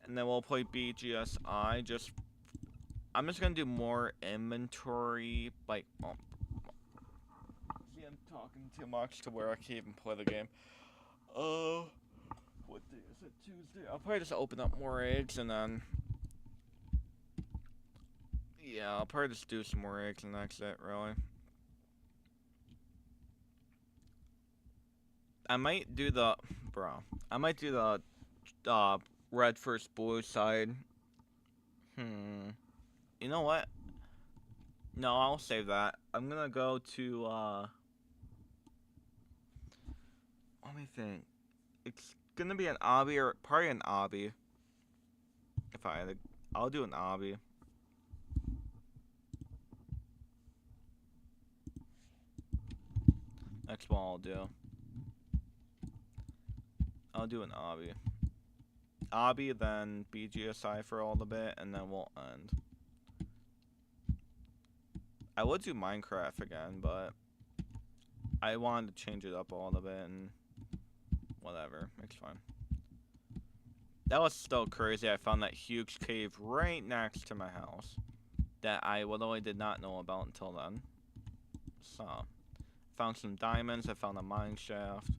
And then we'll play BGSI. I'm just gonna do more inventory. Like, see, I'm talking too much to where I can't even play the game. What day is it? Tuesday. I'll probably just open up more eggs and then. Yeah, I'll probably just do some more eggs and that's it, really. I might do the. Bro. I might do the. Red first blue side. You know what? No, I'll save that. I'm gonna go to, let me think. It's gonna be an obby or probably an obby. If I had to, I'll do an obby. That's what I'll do. I'll do an obby. Obby, then BGSI for a little bit, and then we'll end. I would do Minecraft again, but I wanted to change it up a little bit, and whatever, it's fine. That was still crazy. I found that huge cave right next to my house that I literally did not know about until then. So, found some diamonds. I found a mine shaft.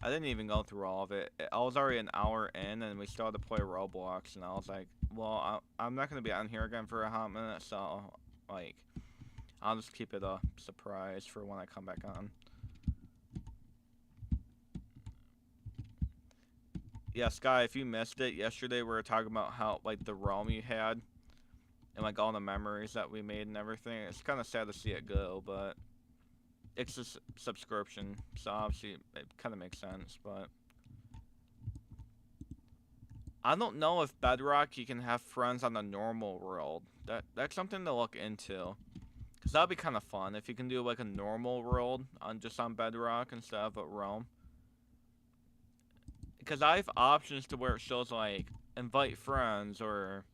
I didn't even go through all of it. I was already an hour in, and we started to play Roblox, and I was like, well, I'm not going to be on here again for a hot minute, so, like, I'll just keep it a surprise for when I come back on. Yeah, Sky, if you missed it, yesterday we were talking about how, like, the realm you had, and, like, all the memories that we made and everything. It's kind of sad to see it go, but it's a subscription, so obviously it kind of makes sense, but I don't know if Bedrock you can have friends on the normal world. That's something to look into, because that'd be kind of fun if you can do like a normal world on just on Bedrock instead of a realm. Because I have options to where it shows like invite friends or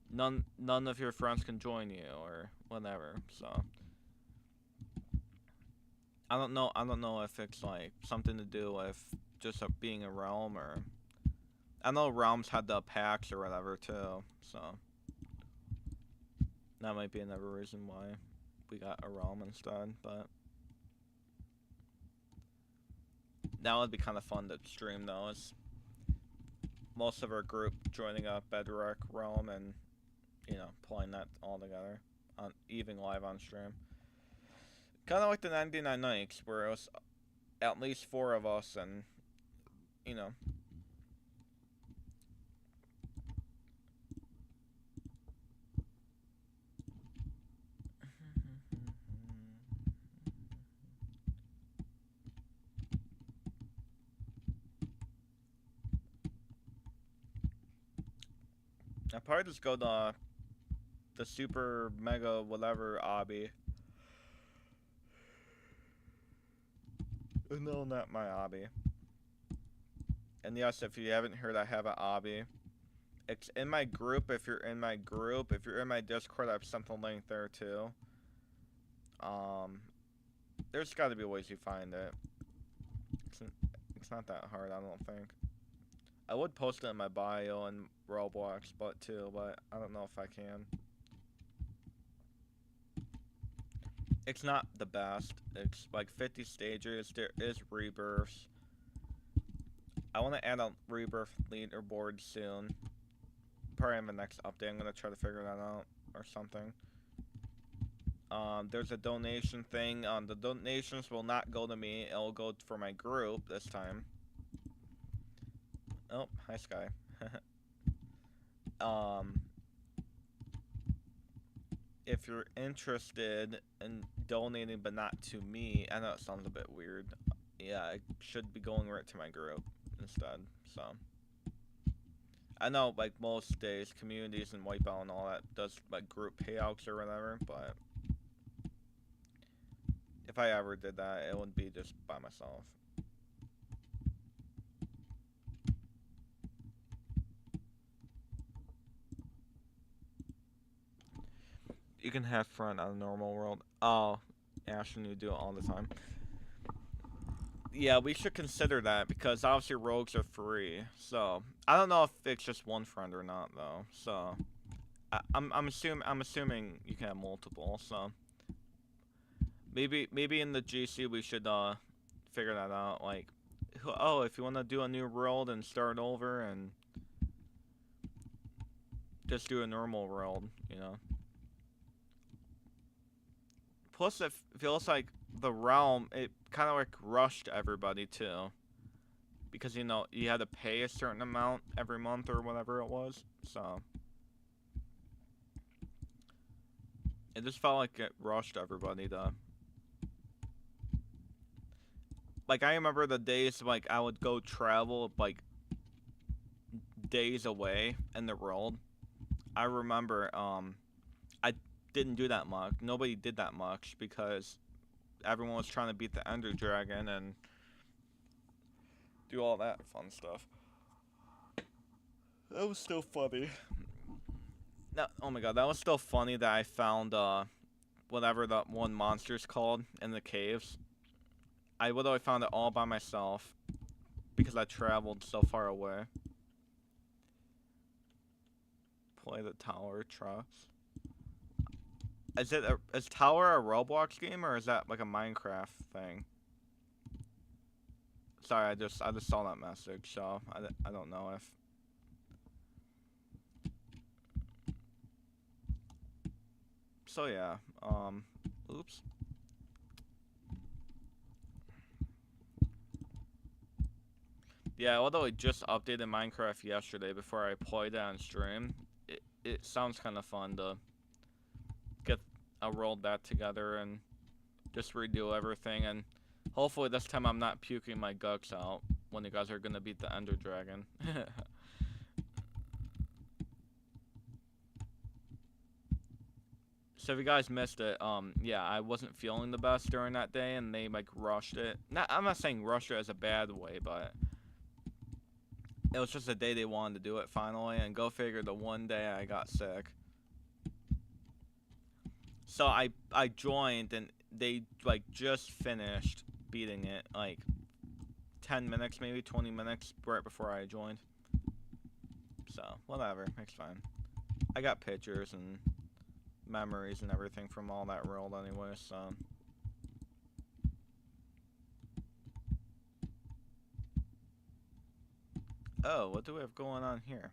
none of your friends can join you or whatever. So I don't know if it's like something to do with just being a realm, or I know realms had the packs or whatever too, so that might be another reason why we got a realm instead. But that would be kind of fun to stream though. Is most of our group joining a Bedrock realm and playing that all together on even live on stream. Kind of like the 99 Nights, where it was at least 4 of us, and, I'd probably just go to the super mega whatever obby. No, not my obby. And yes, if you haven't heard, I have an obby. It's in my group. If you're in my group, if you're in my Discord, I've sent the link there too. There's got to be ways you find it. It's not that hard, I don't think. I would post it in my bio and Roblox, but I don't know if I can. It's not the best. It's like 50 stages. There is rebirths. I want to add a rebirth leaderboard soon. Probably in the next update. I'm gonna try to figure that out or something. There's a donation thing. The donations will not go to me. It'll go for my group this time. Oh, hi Sky. If you're interested in donating but not to me, I know it sounds a bit weird. Yeah, it should be going right to my group instead. So I know like most days, communities and Wipeout and all that does like group payouts or whatever, but if I ever did that, it would be just by myself. You can have fun on a normal world. Oh, Ashton, you do it all the time. Yeah, we should consider that because obviously rogues are free. So I don't know if it's just one friend or not though. So I'm assuming you can have multiple. So maybe in the GC we should figure that out. Like, oh, if you want to do a new world and start over and just do a normal world, you know. Plus, it feels like the realm, it kind of like rushed everybody too. Because, you know, you had to pay a certain amount every month or whatever it was. So, it just felt like it rushed everybody to. Like, I remember the days, like, I would go travel, like, days away in the world. I remember, I didn't do that much. Nobody did that much because everyone was trying to beat the Ender Dragon and do all that fun stuff. That was still funny. No, oh my god, that was still funny that I found whatever that one monster's called in the caves. I literally found it all by myself because I traveled so far away. Play the tower trucks. Is Tower a Roblox game or is that like a Minecraft thing? Sorry, I just saw that message, so I don't know if. So yeah, oops. Yeah, although I just updated Minecraft yesterday before I played it on stream, it sounds kind of fun to get a world that together and just redo everything, and hopefully this time I'm not puking my guts out when you guys are gonna beat the Ender Dragon. So if you guys missed it, yeah, I wasn't feeling the best during that day, and they like rushed it. I'm not saying rushed it as a bad way, but it was just a day they wanted to do it finally, and go figure, the one day I got sick. So I joined, and they like just finished beating it, like 10 minutes, maybe 20 minutes right before I joined. So whatever, it's fine. I got pictures and memories and everything from all that world anyway, so. Oh, what do we have going on here?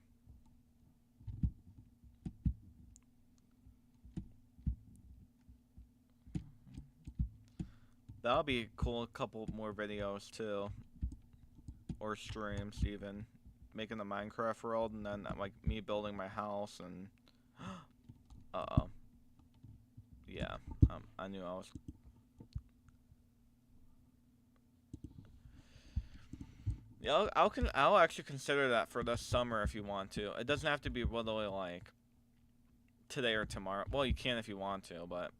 That'll be cool, a couple more videos too. Or streams even. Making the Minecraft world and then like me building my house and uh-oh. Yeah, I knew I was. Yeah, I'll actually consider that for this summer if you want to. It doesn't have to be literally like today or tomorrow. Well, you can if you want to, but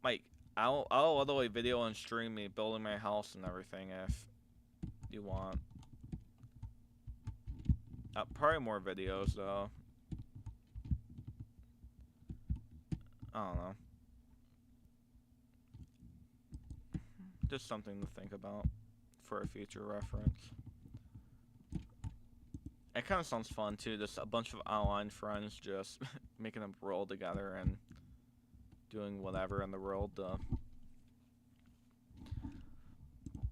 like I'll literally video and stream me building my house and everything if you want. Probably more videos though. I don't know. Just something to think about for a future reference. It kind of sounds fun too, just a bunch of online friends just making a world together and doing whatever in the world.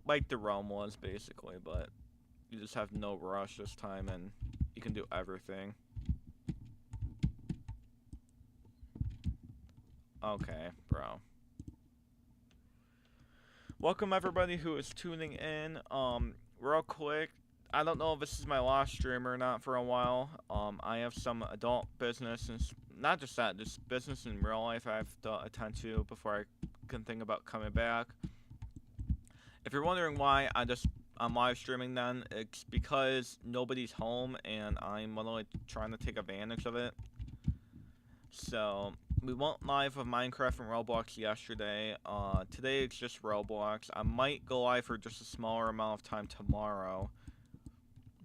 Like the realm was basically, but you just have no rush this time and you can do everything. Okay, bro. Welcome everybody who is tuning in. Real quick, I don't know if this is my last stream or not for a while. I have some adult business and not just that, just business in real life I have to attend to before I can think about coming back. If you're wondering why I just I'm live streaming then, it's because nobody's home and I'm literally trying to take advantage of it. So we went live with Minecraft and Roblox yesterday. Today it's just Roblox. I might go live for just a smaller amount of time tomorrow.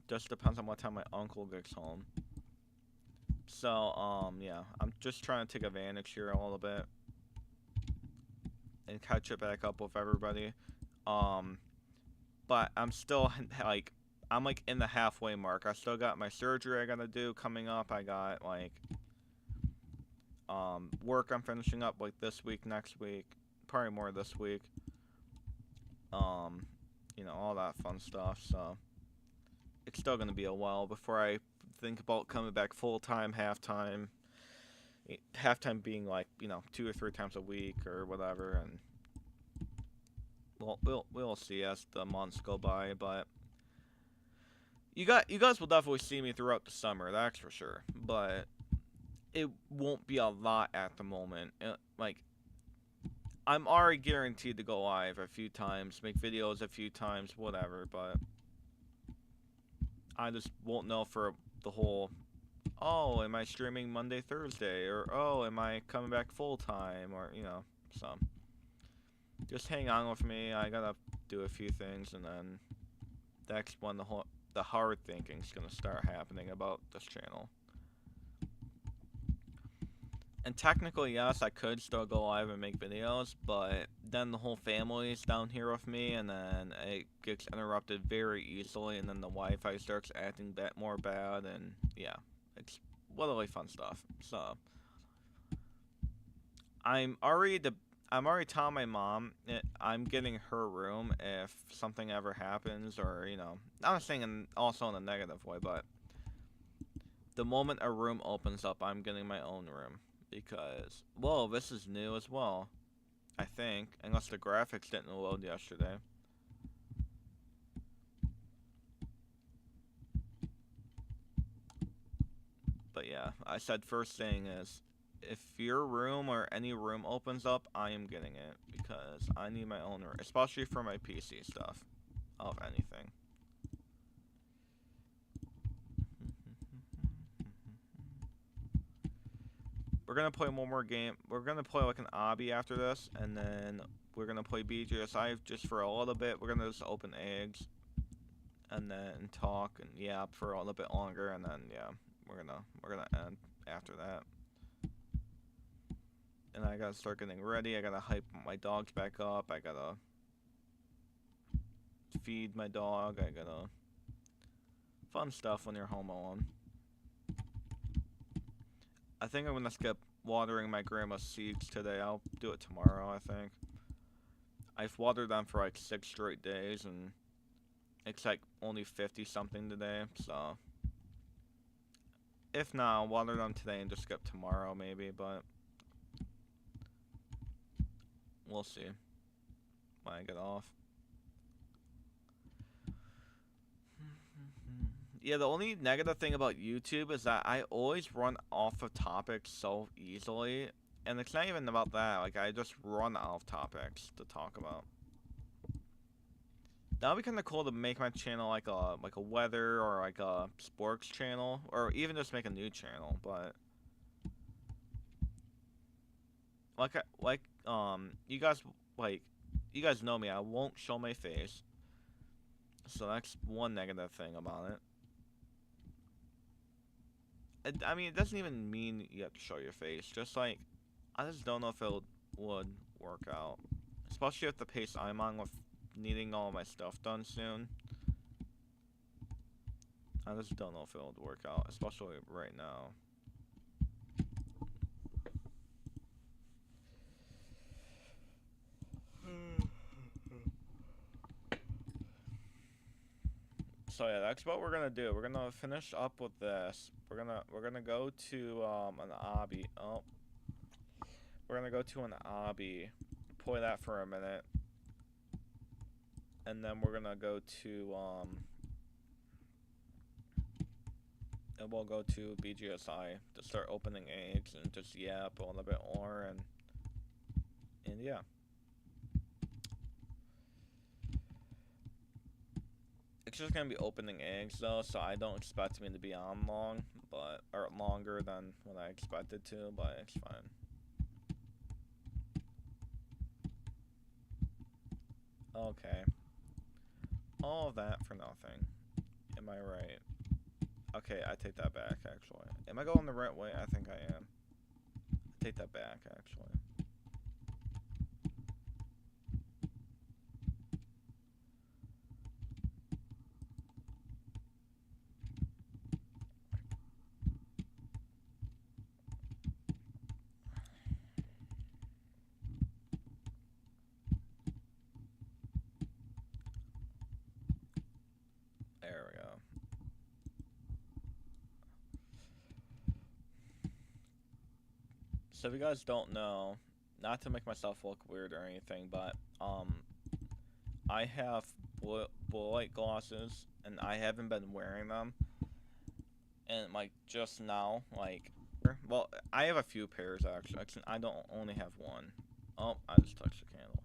Just depends on what time my uncle gets home. So, yeah, I'm just trying to take advantage here a little bit and catch it back up with everybody. But I'm still like, I'm like in the halfway mark. I still got my surgery I gotta do coming up. I got like, work I'm finishing up like this week, next week, probably more this week. You know, all that fun stuff. So it's still gonna be a while before I think about coming back full time, halftime. Halftime being like, you know, 2 or 3 times a week or whatever, and we'll see as the months go by. But you guys will definitely see me throughout the summer, that's for sure. But it won't be a lot at the moment. Like, I'm already guaranteed to go live a few times, make videos a few times, whatever. But I just won't know for the whole, oh, am I streaming Monday, Thursday? Or, oh, am I coming back full time? Or, you know, so. Just hang on with me. I gotta do a few things, and then that's when the hard thinking's gonna start happening about this channel. And technically, yes, I could still go live and make videos, but then the whole family's down here with me, and then it gets interrupted very easily, and then the Wi-Fi starts acting more bad, and yeah, it's literally fun stuff. So I'm already telling my mom I'm getting her room if something ever happens, or, you know, I'm saying also in a negative way, but the moment a room opens up, I'm getting my own room. Because, whoa, this is new as well, I think, unless the graphics didn't load yesterday. But yeah, I said first thing is, if your room or any room opens up, I am getting it, because I need my own room, especially for my PC stuff, of anything. We're gonna play one more game. We're gonna play like an obby after this, and then we're gonna play BGSI just for a little bit. We're gonna just open eggs, and then talk and yap for a little bit longer, and then yeah, we're gonna end after that. And I gotta start getting ready. I gotta hype my dogs back up. I gotta feed my dog. I gotta fun stuff when you're home alone. I think I'm gonna skip watering my grandma's seeds today. I'll do it tomorrow, I think. I've watered them for like 6 straight days, and it's like only 50 something today, so if not, I'll water them today and just skip tomorrow maybe, but we'll see when I get off. Yeah, the only negative thing about YouTube is that I always run off of topics so easily. And it's not even about that. Like, I just run out of topics to talk about. That would be kind of cool to make my channel like a weather or like a sports channel. Or even just make a new channel, but... you guys know me. I won't show my face. So that's one negative thing about it. I mean, it doesn't even mean you have to show your face. Just like, I just don't know if it would work out. Especially at the pace I'm on with needing all my stuff done soon. I just don't know if it would work out, especially right now. So yeah, that's what we're gonna do. We're gonna finish up with this. We're gonna go to an obby. Oh, we're gonna go to an obby. Play that for a minute, and then we're gonna go to and we'll go to BGSI to start opening eggs and just yap a little bit more, and yeah. It's just gonna be opening eggs though, so I don't expect me to be on long, but or longer than what I expected to, but it's fine. Okay. All of that for nothing. Am I right? Okay, I take that back, actually. Am I going the right way? I think I am. I take that back, actually. There we go. So if you guys don't know, not to make myself look weird or anything, but I have blue light glasses, and I haven't been wearing them, and like just now, like, well, I have a few pairs actually. I don't only have one. Oh, I just touched the candle.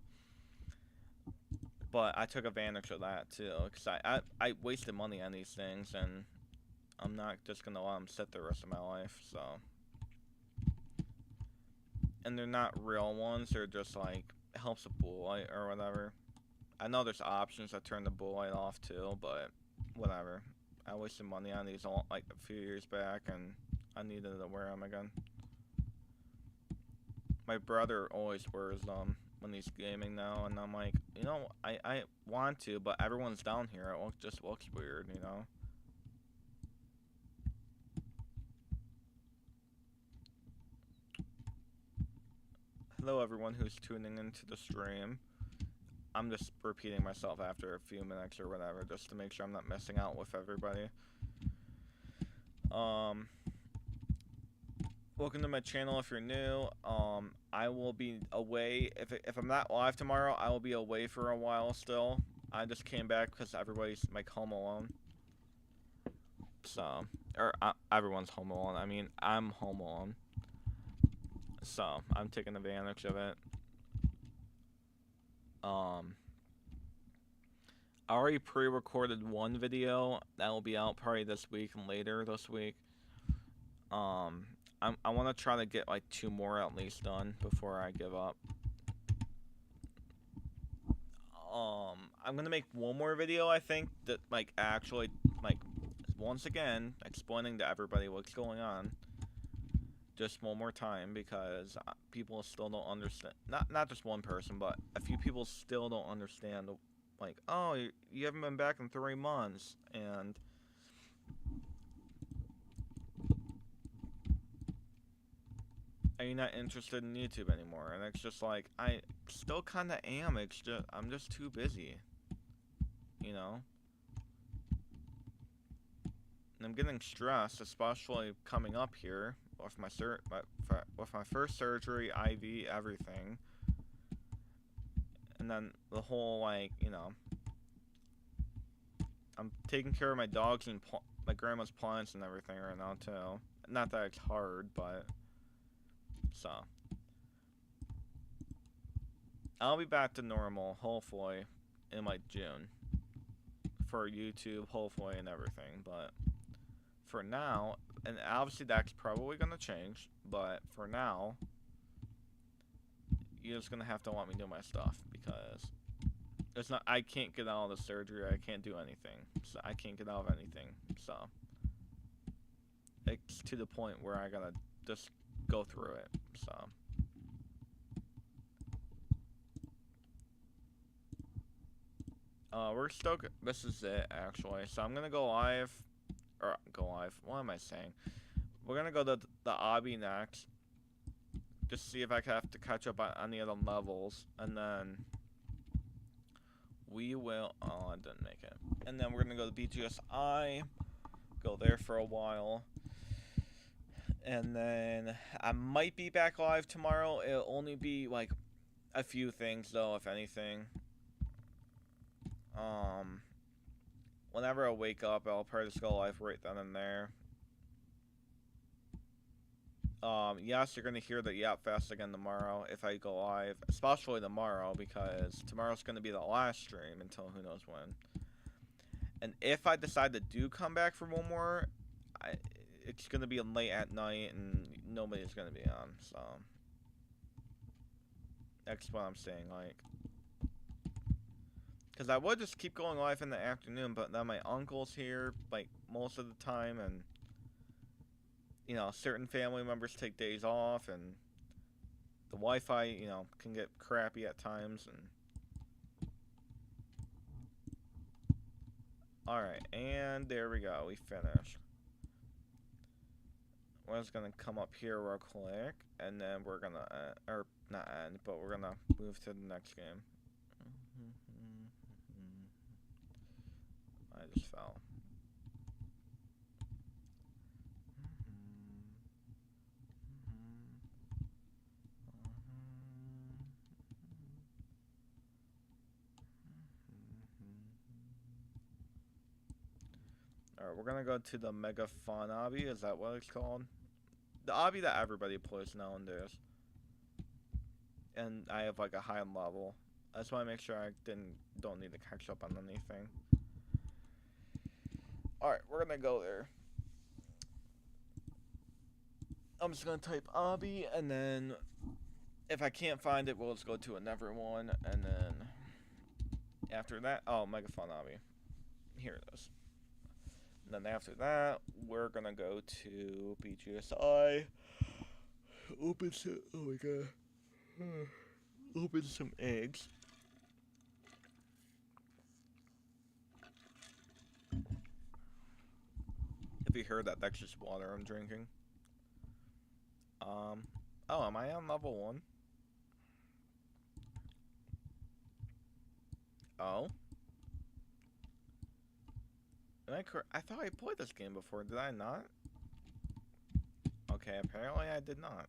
But I took advantage of that too, because I wasted money on these things, and I'm not just gonna let them sit the rest of my life. So, and they're not real ones; they're just like it helps the blue light or whatever. I know there's options that turn the blue light off too, but whatever. I wasted money on these like a few years back, and I needed to wear them again. My brother always wears them when he's gaming now, and I'm like, you know, I want to, but everyone's down here. It just looks weird, you know. Hello, everyone who's tuning into the stream. I'm just repeating myself after a few minutes or whatever, just to make sure I'm not messing out with everybody. Welcome to my channel if you're new. I will be away. If I'm not live tomorrow, I will be away for a while still. I just came back because everybody's like home alone. So, or everyone's home alone. I mean, I'm home alone. So, I'm taking advantage of it. I already pre-recorded one video that will be out probably this week and later this week. I want to try to get like 2 more at least done before I give up. I'm gonna make one more video, I think, that like actually like once again explaining to everybody what's going on. Just one more time, because people still don't understand. Not just one person, but a few people still don't understand. Like, oh, you haven't been back in 3 months, and are you not interested in YouTube anymore? And it's just like, I still kind of am. It's just I'm just too busy, you know. And I'm getting stressed, especially coming up here with my first surgery, IV, everything, and then the whole like, you know, I'm taking care of my dogs and my grandma's plants and everything right now too. Not that it's hard, but so I'll be back to normal hopefully in like June for YouTube, hopefully, and everything. But for now, and obviously that's probably gonna change, but for now, you're just gonna have to let me do my stuff, because it's not. I can't get out of the surgery. I can't do anything. So I can't get out of anything. So it's to the point where I gotta just go through it. So. We're still. This is it actually. So I'm gonna go live, or go live. What am I saying? We're gonna go to the obby next. Just see if I have to catch up on any of the levels, and then we will. Oh, I didn't make it. And then we're gonna go to BGSI. Go there for a while. And then I might be back live tomorrow. It'll only be like a few things though, if anything. Whenever I wake up, I'll probably just go live right then and there. Yes, you're gonna hear the Yap Fest again tomorrow if I go live, especially tomorrow, because tomorrow's gonna be the last stream until who knows when. And if I decide to do come back for one more, it's gonna be late at night and nobody's gonna be on. So that's what I'm saying. Like, because I would just keep going live in the afternoon, but then my uncle's here like most of the time, and certain family members take days off, and the Wi-Fi, can get crappy at times. And all right, and there we go. We finished. We're just gonna come up here real quick, and then we're gonna or not end, but we're gonna move to the next game. I just fell. Alright, we're gonna go to the Mega Fun obby. Is that what it's called? The obby that everybody plays nowadays. And I have like a high level. I just want to make sure I don't need to catch up on anything. Alright, we're gonna go there. I'm just gonna type obby, and then if I can't find it, we'll just go to another one, and then after that, Mega Fun obby. Here it is. And then after that, we're gonna go to BGSI. Open some. Oh my god. Open some eggs. If you heard that, that's just water I'm drinking. Am I on level 1? Oh. I thought I played this game before, did I not? Okay, apparently I did not.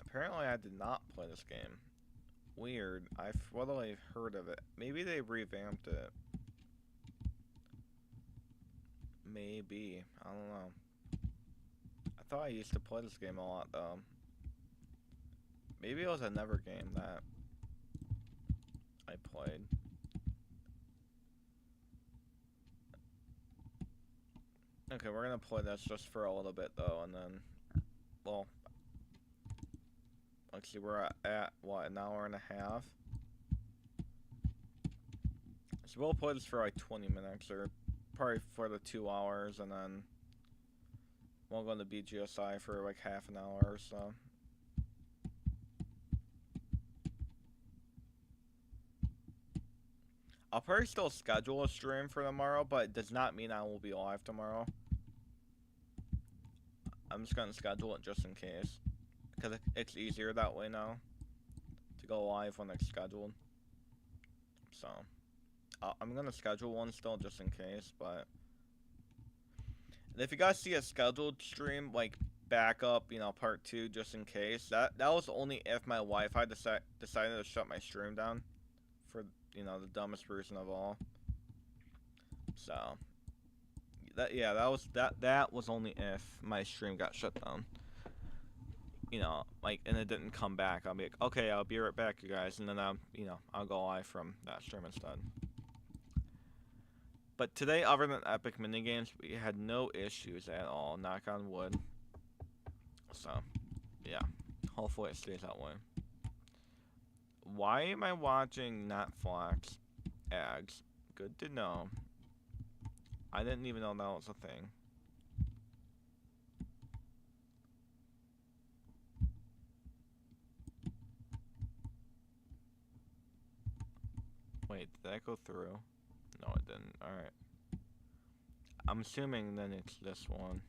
Apparently I did not play this game. Weird. I've heard of it. Maybe they revamped it. Maybe. I don't know. I thought I used to play this game a lot, though. Maybe it was another game that I played. Okay, we're gonna play this just for a little bit, though, and then, well, let's see, we're at what, an hour and a half? So we'll play this for like 20 minutes, or probably for the 2 hours, and then we'll go to BGSI for like half an hour or so. I'll probably still schedule a stream for tomorrow, but it does not mean I will be live tomorrow. I'm just gonna schedule it just in case, because it's easier that way now to go live when it's scheduled. So I'm gonna schedule one still just in case. But and if you guys see a scheduled stream like backup, part 2 just in case, that was only if my Wi-Fi decided to shut my stream down for the dumbest reason of all. So that was only if my stream got shut down. And it didn't come back. I'll be like, okay, I'll be right back, you guys, and then I'll go live from that stream instead. But today, other than epic minigames, we had no issues at all. Knock on wood. So, yeah. Hopefully it stays that way. Why am I watching not Fox ads? Good to know. I didn't even know that was a thing. Wait, did that go through? No, it didn't. Alright. I'm assuming then it's this one.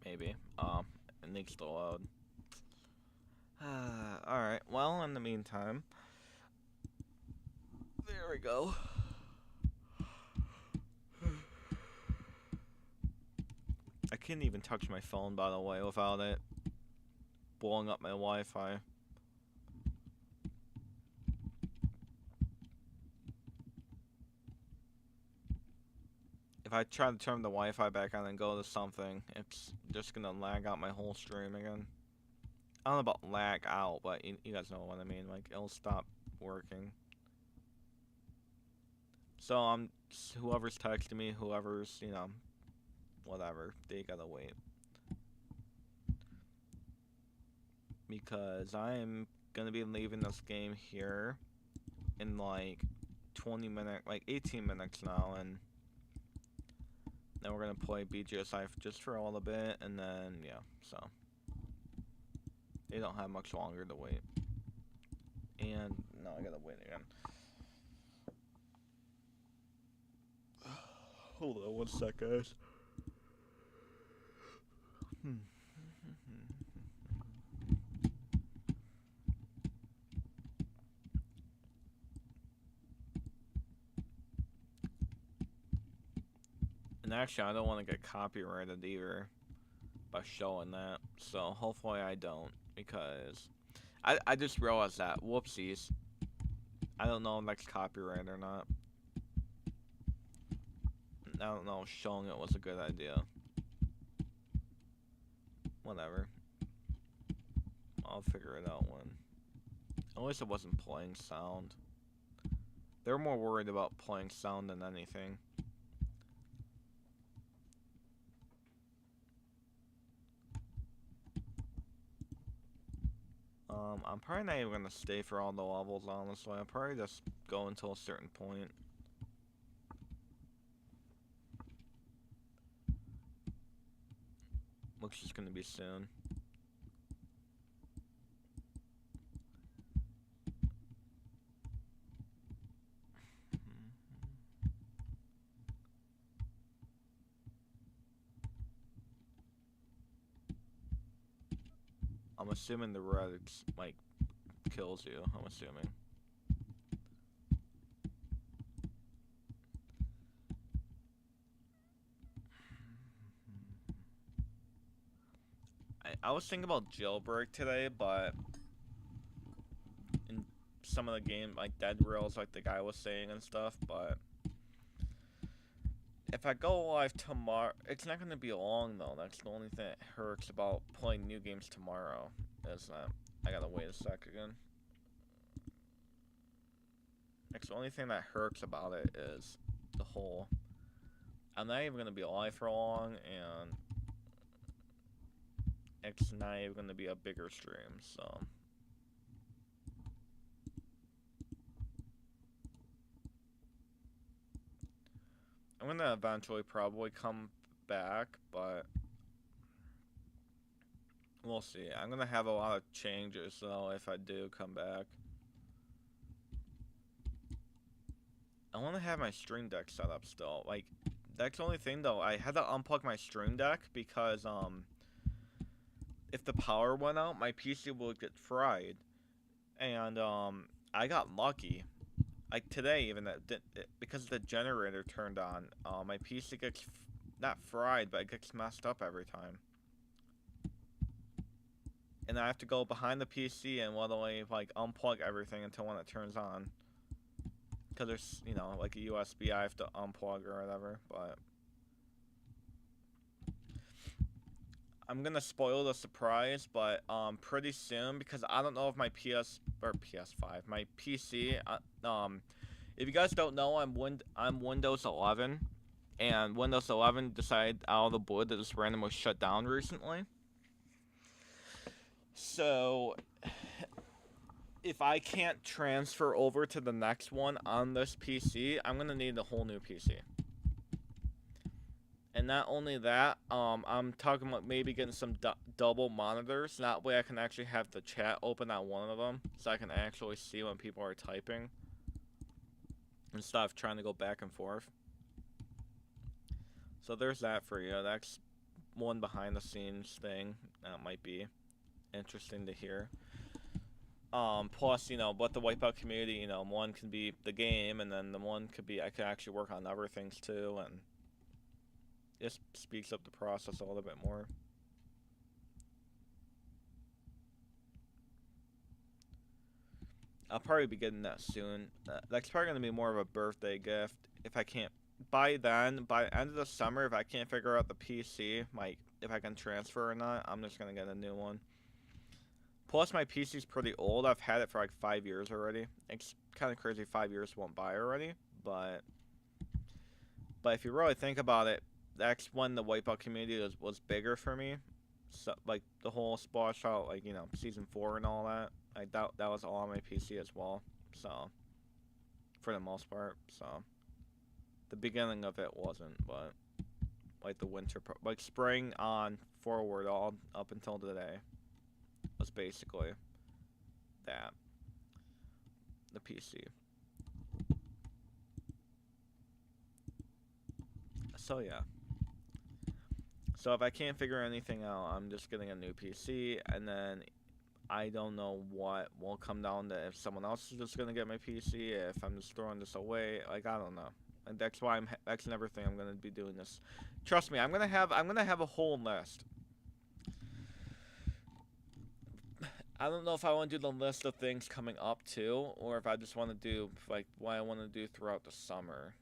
Maybe. It needs to load. Alright, well, in the meantime, there we go. I can't even touch my phone, by the way, without it blowing up my Wi-Fi. If I try to turn the Wi-Fi back on and go to something, it's just gonna lag out my whole stream again. I don't know about lag out, but you guys know what I mean. Like, it'll stop working. So whoever's texting me, whoever's, whatever, they gotta wait. Because I'm gonna be leaving this game here in like 20 minutes, like 18 minutes now, and then we're gonna play BGSI just for a little bit, and then, yeah, so. They don't have much longer to wait. And, no, I gotta wait again. Hold on one sec, guys. And actually, I don't want to get copyrighted either by showing that. So hopefully I don't, because I just realized that. Whoopsies. I don't know if that's copyright or not. I don't know if showing it was a good idea. Whatever. I'll figure it out when. At least it wasn't playing sound. They're more worried about playing sound than anything. I'm probably not even gonna stay for all the levels, honestly. I'll probably just go until a certain point. Which is gonna be soon. I'm assuming the red, like, kills you. I'm assuming. I was thinking about jailbreak today, but in some of the game, like Dead Rails, like the guy was saying and stuff, but if I go live tomorrow, it's not going to be long, though. That's the only thing that hurts about playing new games tomorrow, is that I gotta wait a sec again. That's the only thing that hurts about it is the whole, I'm not even going to be live for long, and it's not even going to be a bigger stream, so. I'm going to eventually probably come back, but we'll see. I'm going to have a lot of changes, though, if I do come back. I want to have my stream deck set up still. Like, that's the only thing, though. I had to unplug my stream deck because, if the power went out, my PC would get fried. And, I got lucky. Like, today, even, because the generator turned on, my PC gets, not fried, but it gets messed up every time. And I have to go behind the PC and literally, like, unplug everything until when it turns on. Because there's, like a USB I have to unplug or whatever, but I'm gonna spoil the surprise, but pretty soon, because I don't know if my PS5, my PC, if you guys don't know, I'm Windows 11, and Windows 11 decided out of the blue to just randomly shut down recently. So if I can't transfer over to the next one on this PC, I'm gonna need a whole new PC. And not only that, I'm talking about maybe getting some double monitors. That way I can actually have the chat open on one of them, so I can actually see when people are typing, instead of trying to go back and forth. So there's that for you. That's one behind the scenes thing that might be interesting to hear. Plus, what the Wipeout community, one can be the game, and then the one could be I could actually work on other things too, and it speeds up the process a little bit more. I'll probably be getting that soon. That's probably going to be more of a birthday gift if I can't by then, by the end of the summer, if I can't figure out the PC, like if I can transfer or not, I'm just gonna get a new one. Plus, my PC's pretty old. I've had it for like 5 years already. It's kind of crazy 5 years went by already, but if you really think about it, that's when the Wipeout community was bigger for me. So like the whole splash out, like season 4 and all that. Like that was all on my PC as well. So for the most part, so the beginning of it wasn't, but like the like spring on forward all up until today was basically that the PC. So yeah. So if I can't figure anything out, I'm just getting a new PC, and then I don't know what will come down to if someone else is just gonna get my PC, if I'm just throwing this away. Like I don't know, and that's why that's another thing I'm gonna be doing this. Trust me, I'm gonna have a whole list. I don't know if I want to do the list of things coming up too, or if I just want to do like what I want to do throughout the summer.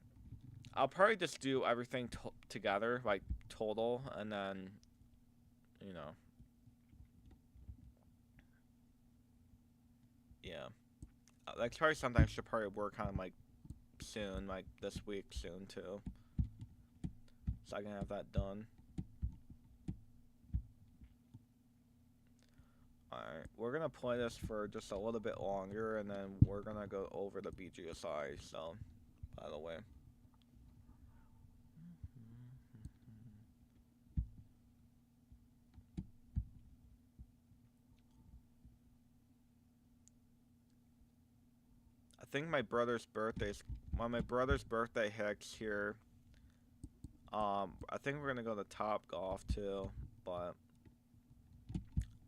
I'll probably just do everything together, like total, and then, you know, yeah. That's probably something I should probably work on like soon, like this week soon too, so I can have that done. Alright, we're gonna play this for just a little bit longer, and then we're gonna go over the BGSI. So, by the way. I think my brother's birthday's when my brother's birthday hits here. I think we're gonna go to Top Golf too, but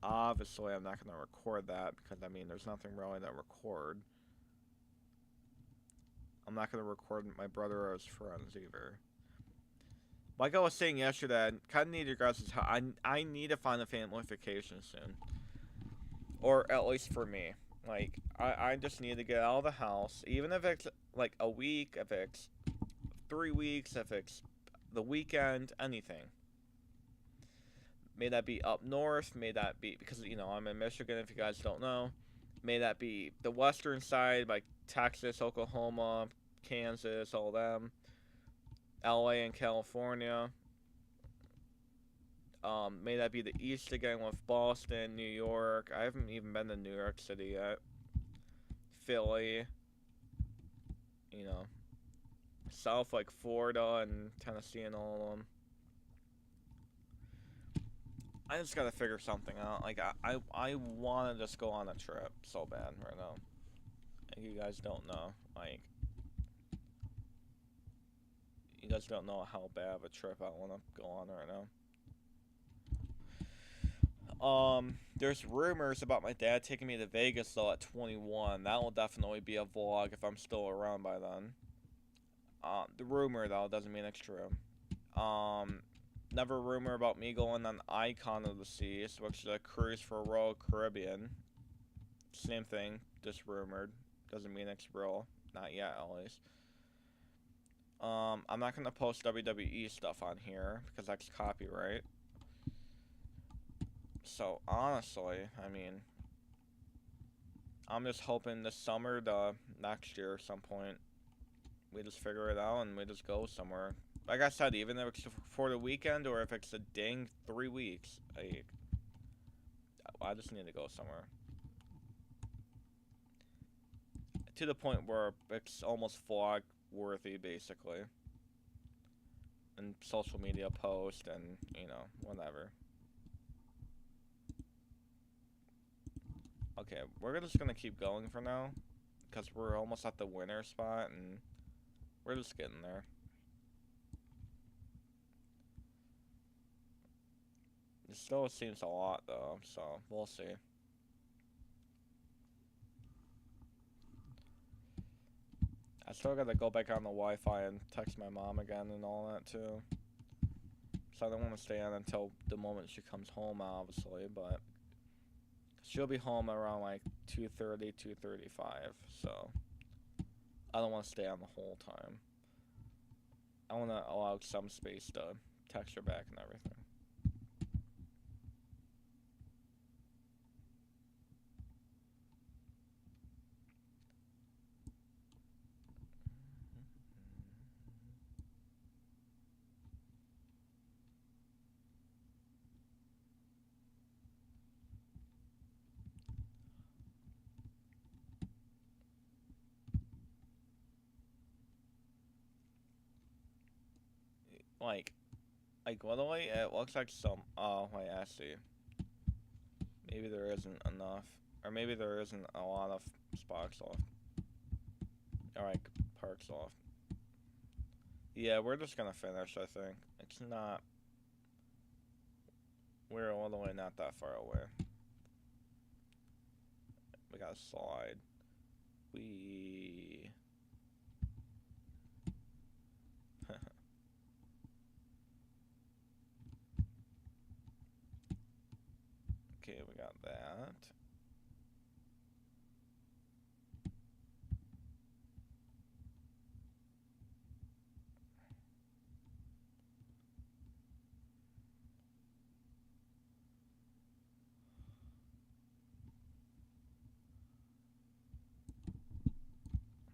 obviously I'm not gonna record that because I mean there's nothing really to record. I'm not gonna record my brother or his friends either. Like I was saying yesterday, I kind of need your guys' help. I need to find a family vacation soon, or at least for me. Like I just need to get out of the house, even if it's like a week, if it's 3 weeks, if it's the weekend, anything. May that be up north, may that be because I'm in Michigan. If you guys don't know, may that be the western side, like Texas, Oklahoma, Kansas, all them, LA and California. May that be the east again with Boston, New York. I haven't even been to New York City yet. Philly, you know, south like Florida and Tennessee and all of them. I just gotta figure something out. Like I wanna just go on a trip so bad right now. And you guys don't know. Like you guys don't know how bad of a trip I wanna go on right now. There's rumors about my dad taking me to Vegas though at 21. That will definitely be a vlog if I'm still around by then. The rumor though doesn't mean it's true. Never rumor about me going on Icon of the Seas, which is a cruise for Royal Caribbean. Same thing, just rumored. Doesn't mean it's real. Not yet, at least. I'm not gonna post WWE stuff on here because that's copyright. So honestly, I mean, I'm just hoping this summer, the next year, at some point, we just figure it out and we just go somewhere. Like I said, even if it's for the weekend or if it's a dang 3 weeks, I just need to go somewhere. To the point where it's almost vlog worthy, basically. And social media post and, whatever. Okay, we're just gonna keep going for now. Because we're almost at the winter spot and we're just getting there. It still seems a lot though, so we'll see. I still gotta go back on the Wi-Fi and text my mom again and all that too. So I don't want to stay on until the moment she comes home, obviously, but she'll be home around like 2:30, 2:35, so I don't want to stay on the whole time. I want to allow some space to texture back and everything. Like, literally, it looks like some. Oh, wait, I see. Maybe there isn't enough, or maybe there isn't a lot of sparks left, or like perks left. Yeah, we're just gonna finish. I think it's not. We're literally not that far away. We gotta slide. We. Okay, we got that.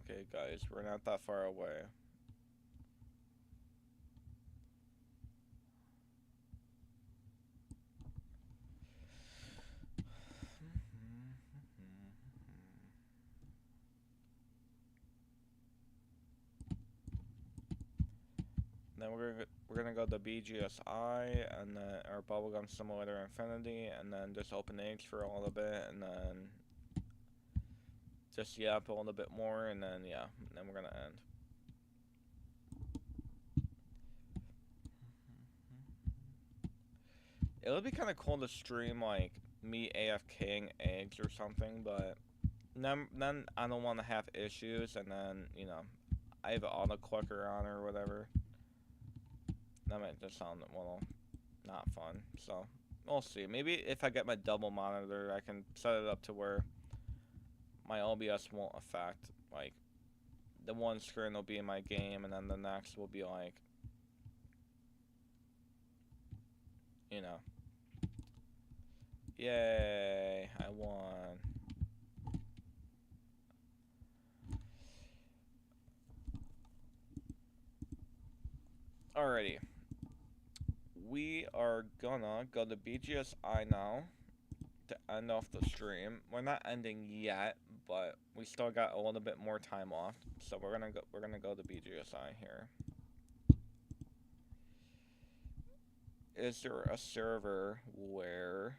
Okay, guys, we're not that far away. Then we're gonna go to BGSI and then our Bubblegum Simulator Infinity, and then just open eggs for a little bit, and then just yap a little bit more, and then yeah, and then we're gonna end. It would be kind of cool to stream like me AFKing eggs or something, but then I don't want to have issues, and then I have an auto clicker on or whatever. That might just sound a little not fun. So we'll see. Maybe if I get my double monitor, I can set it up to where my OBS won't affect, like, the one screen will be in my game, and then the next will be like, yay, I won. Alrighty. We are gonna go to BGSI now to end off the stream. We're not ending yet, but we still got a little bit more time off, so we're gonna go to BGSI here. Is there a server where?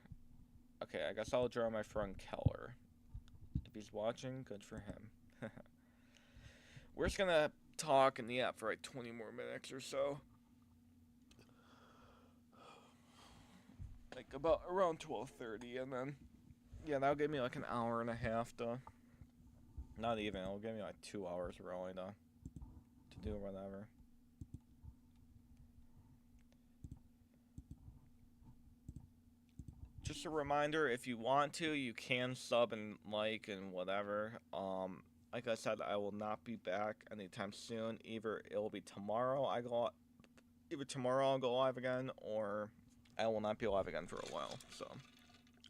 Okay, I guess I'll draw my friend Keller. If he's watching, good for him. We're just gonna talk in the app for like 20 more minutes or so. Like about around 12:30, and then yeah, that'll give me like an hour and a half to. Not even. It'll give me like 2 hours really to do whatever. Just a reminder, if you want to, you can sub and like and whatever. Like I said, I will not be back anytime soon. Either it will be tomorrow either tomorrow I'll go live again, or I will not be live again for a while. So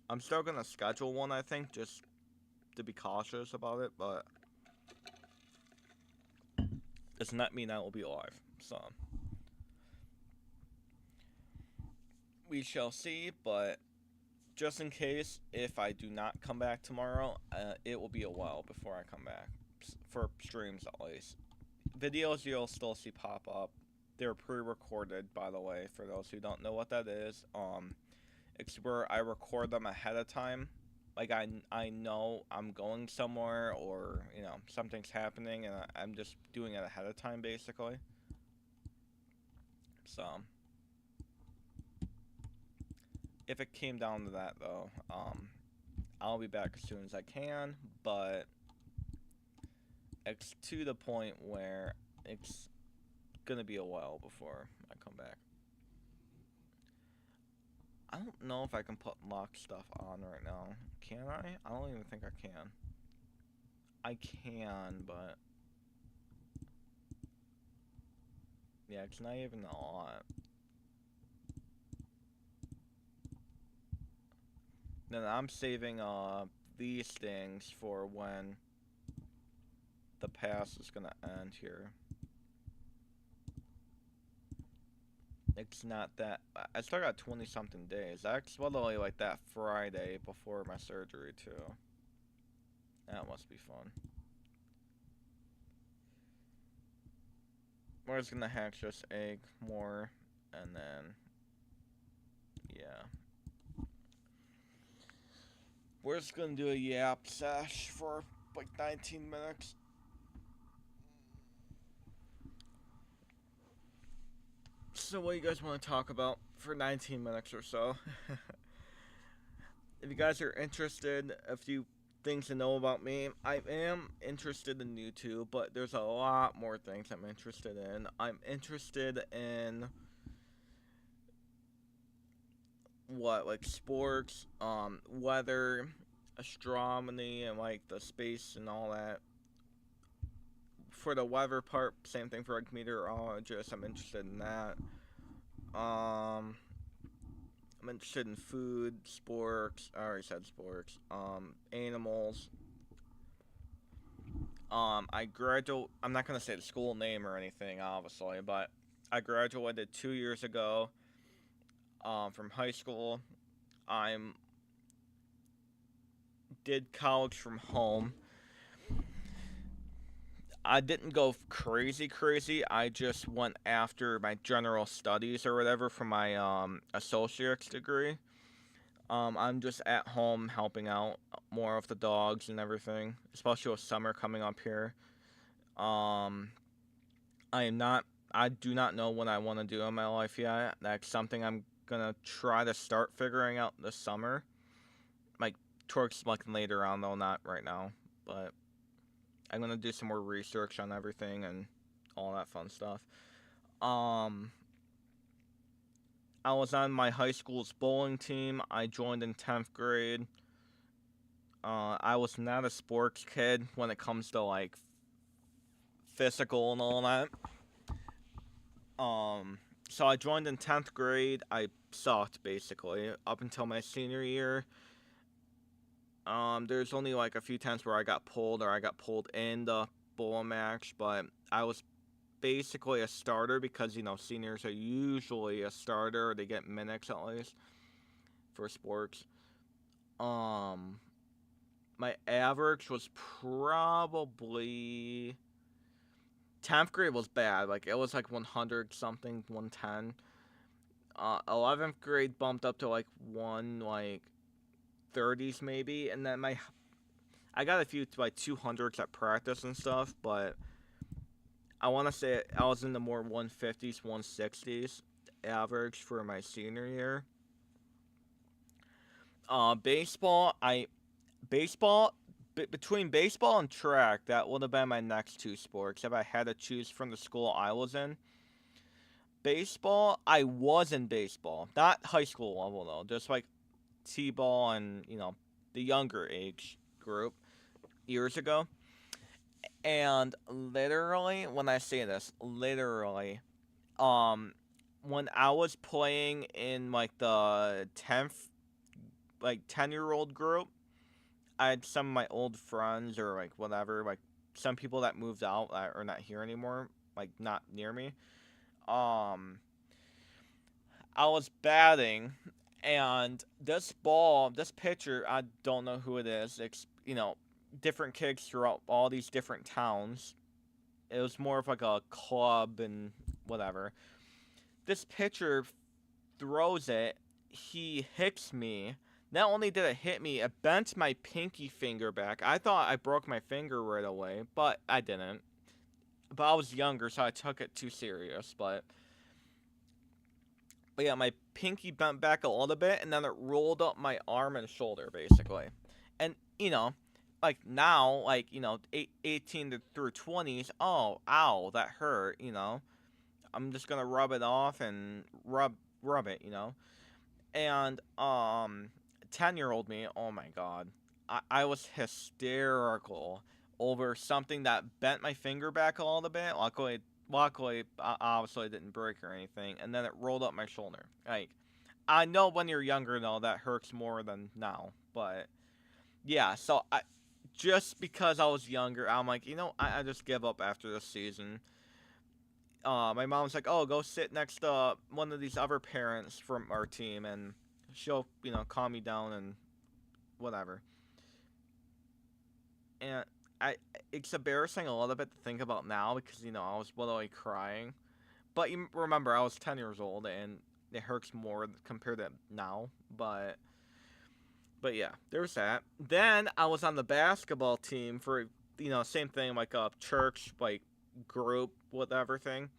I'm still gonna schedule one, I think, just to be cautious about it, but does not mean I will be live. So we shall see, but just in case, if I do not come back tomorrow, it will be a while before I come back. For streams, at least. Videos you'll still see pop up. They're pre-recorded, by the way, for those who don't know what that is. It's where I record them ahead of time. Like, I know I'm going somewhere, or, something's happening, and I'm just doing it ahead of time, basically. So if it came down to that, though, I'll be back as soon as I can, but it's to the point where it's gonna be a while before I come back. I don't know if I can put lock stuff on right now. Can I? I don't even think I can. I can, but Yeah, it's not even a lot. Then I'm saving these things for when the pass is gonna end here. It's not that I still got 20 something days. That's literally like that Friday before my surgery too. That must be fun. We're just gonna hatch this egg more, and then yeah, we're just gonna do a yap sesh for like 19 minutes. So what do you guys want to talk about for 19 minutes or so? If you guys are interested, a few things to know about me. I am interested in YouTube, but there's a lot more things I'm interested in. I'm interested in what, like sports, weather, astronomy, and like the space and all that. For the weather part, same thing for like meteorologists. I'm interested in that. Um, I'm interested in food, sports. I already said sports. Animals. I graduate. I'm not gonna say the school name or anything, obviously, but I graduated 2 years ago. From high school. I'm did college from home. I didn't go crazy, crazy. I just went after my general studies or whatever for my associate's degree. I'm just at home helping out more of the dogs and everything, especially with summer coming up here. Um, I am not. I do not know what I want to do in my life yet. That's something I'm gonna try to start figuring out this summer, like towards like later on though, not right now. But I'm gonna do some more research on everything and all that fun stuff. Um, I was on my high school's bowling team. I joined in 10th grade. I was not a sports kid when it comes to like physical and all that. Um, so I joined in 10th grade. I sucked basically up until my senior year. There's only like a few times where I got pulled or I got pulled in the bowl match, but I was basically a starter because seniors are usually a starter. They get minutes at least for sports. Um, my average was probably 10th grade was bad. Like it was like 100 something, 110. 11th grade bumped up to like 30s maybe, and then I got a few like 200s at practice and stuff, but I want to say I was in the more 150s, 160s average for my senior year. Baseball, between baseball and track, that would have been my next two sports if I had to choose from the school I was in. Baseball, I was in baseball, not high school level though, just like t-ball and the younger age group years ago. And literally, when I say this, literally, um, when I was playing in like the 10th, like 10-year-old group, I had some of my old friends or like whatever, like some people that moved out that are not here anymore, like not near me. Um, I was batting, and this pitcher, I don't know who it is. It's different kids throughout all these different towns. It was more of like a club and whatever. This pitcher throws it. He hits me. Not only did it hit me, it bent my pinky finger back. I thought I broke my finger right away, but I didn't. But I was younger, so I took it too serious. But yeah, my pinky bent back a little bit, and then it rolled up my arm and shoulder, basically. And, like now, like, 18 through 20s, oh, ow, that hurt. I'm just gonna rub it off and rub it. And, 10-year-old me, oh my god. I was hysterical over something that bent my finger back a little bit. Luckily, it luckily, obviously, it didn't break or anything, and then it rolled up my shoulder. Like, I know when you're younger, though, that hurts more than now, but yeah, so just because I was younger, I'm like, I just give up after this season. My mom's like, oh, go sit next to one of these other parents from our team, and she'll, calm me down and whatever. And I, it's embarrassing a little bit to think about now because I was literally crying. But you remember, I was 10 years old, and it hurts more compared to now. But yeah, there's that. Then I was on the basketball team for same thing like a church like group whatever thing.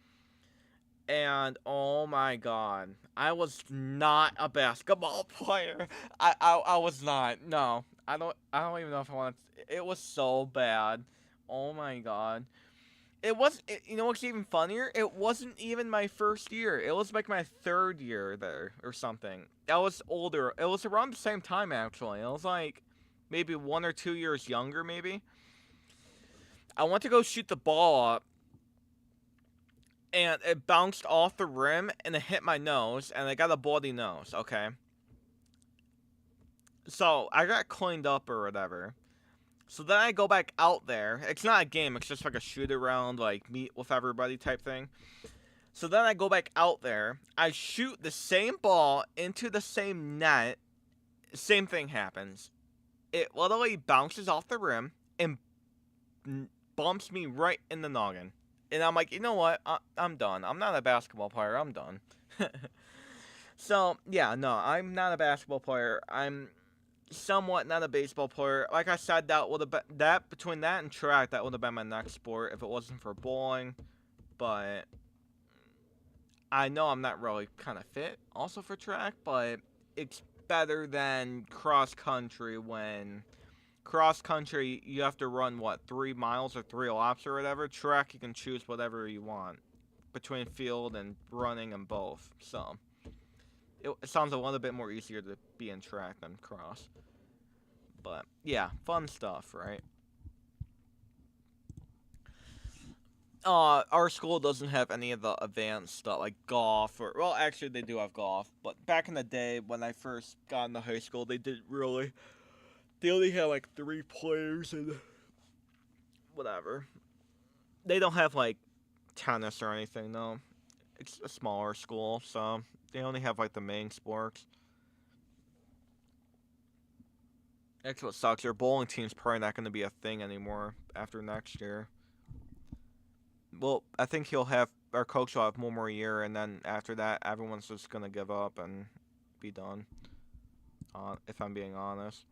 And oh my god, I was not a basketball player. I was not. No, I don't even know if I wanted. It was so bad. Oh my god. It was. You know what's even funnier? It wasn't even my first year. It was like my third year there or something. I was older. It was around the same time actually. It was like maybe 1 or 2 years younger maybe. I went to go shoot the ball up and it bounced off the rim and it hit my nose and I got a bloody nose, okay? So I got cleaned up or whatever. So then I go back out there. It's not a game, it's just like a shoot around, like meet with everybody type thing. So then I go back out there. I shoot the same ball into the same net. Same thing happens. It literally bounces off the rim and bumps me right in the noggin. And I'm like, you know what? I'm done. I'm not a basketball player. I'm done. So, yeah, no, I'm not a basketball player. I'm somewhat not a baseball player. Like I said, that would have been that between that and track, that would have been my next sport if it wasn't for bowling. But I know I'm not really kind of fit also for track, but it's better than cross country when cross country you have to run what 3 miles or 3 laps or whatever. Track you can choose whatever you want between field and running and both. So it sounds a little bit more easier to be in track than cross. But yeah, fun stuff, right? Our school doesn't have any of the advanced stuff like golf or well, actually they do have golf, but back in the day when I first got into high school, they didn't really. They only had like 3 players and whatever. They don't have like tennis or anything though. It's a smaller school, so they only have like the main sports. That's what sucks. Their bowling team's probably not going to be a thing anymore after next year. Well, I think he'll have our coach will have one more year, and then after that, everyone's just gonna give up and be done. If I'm being honest,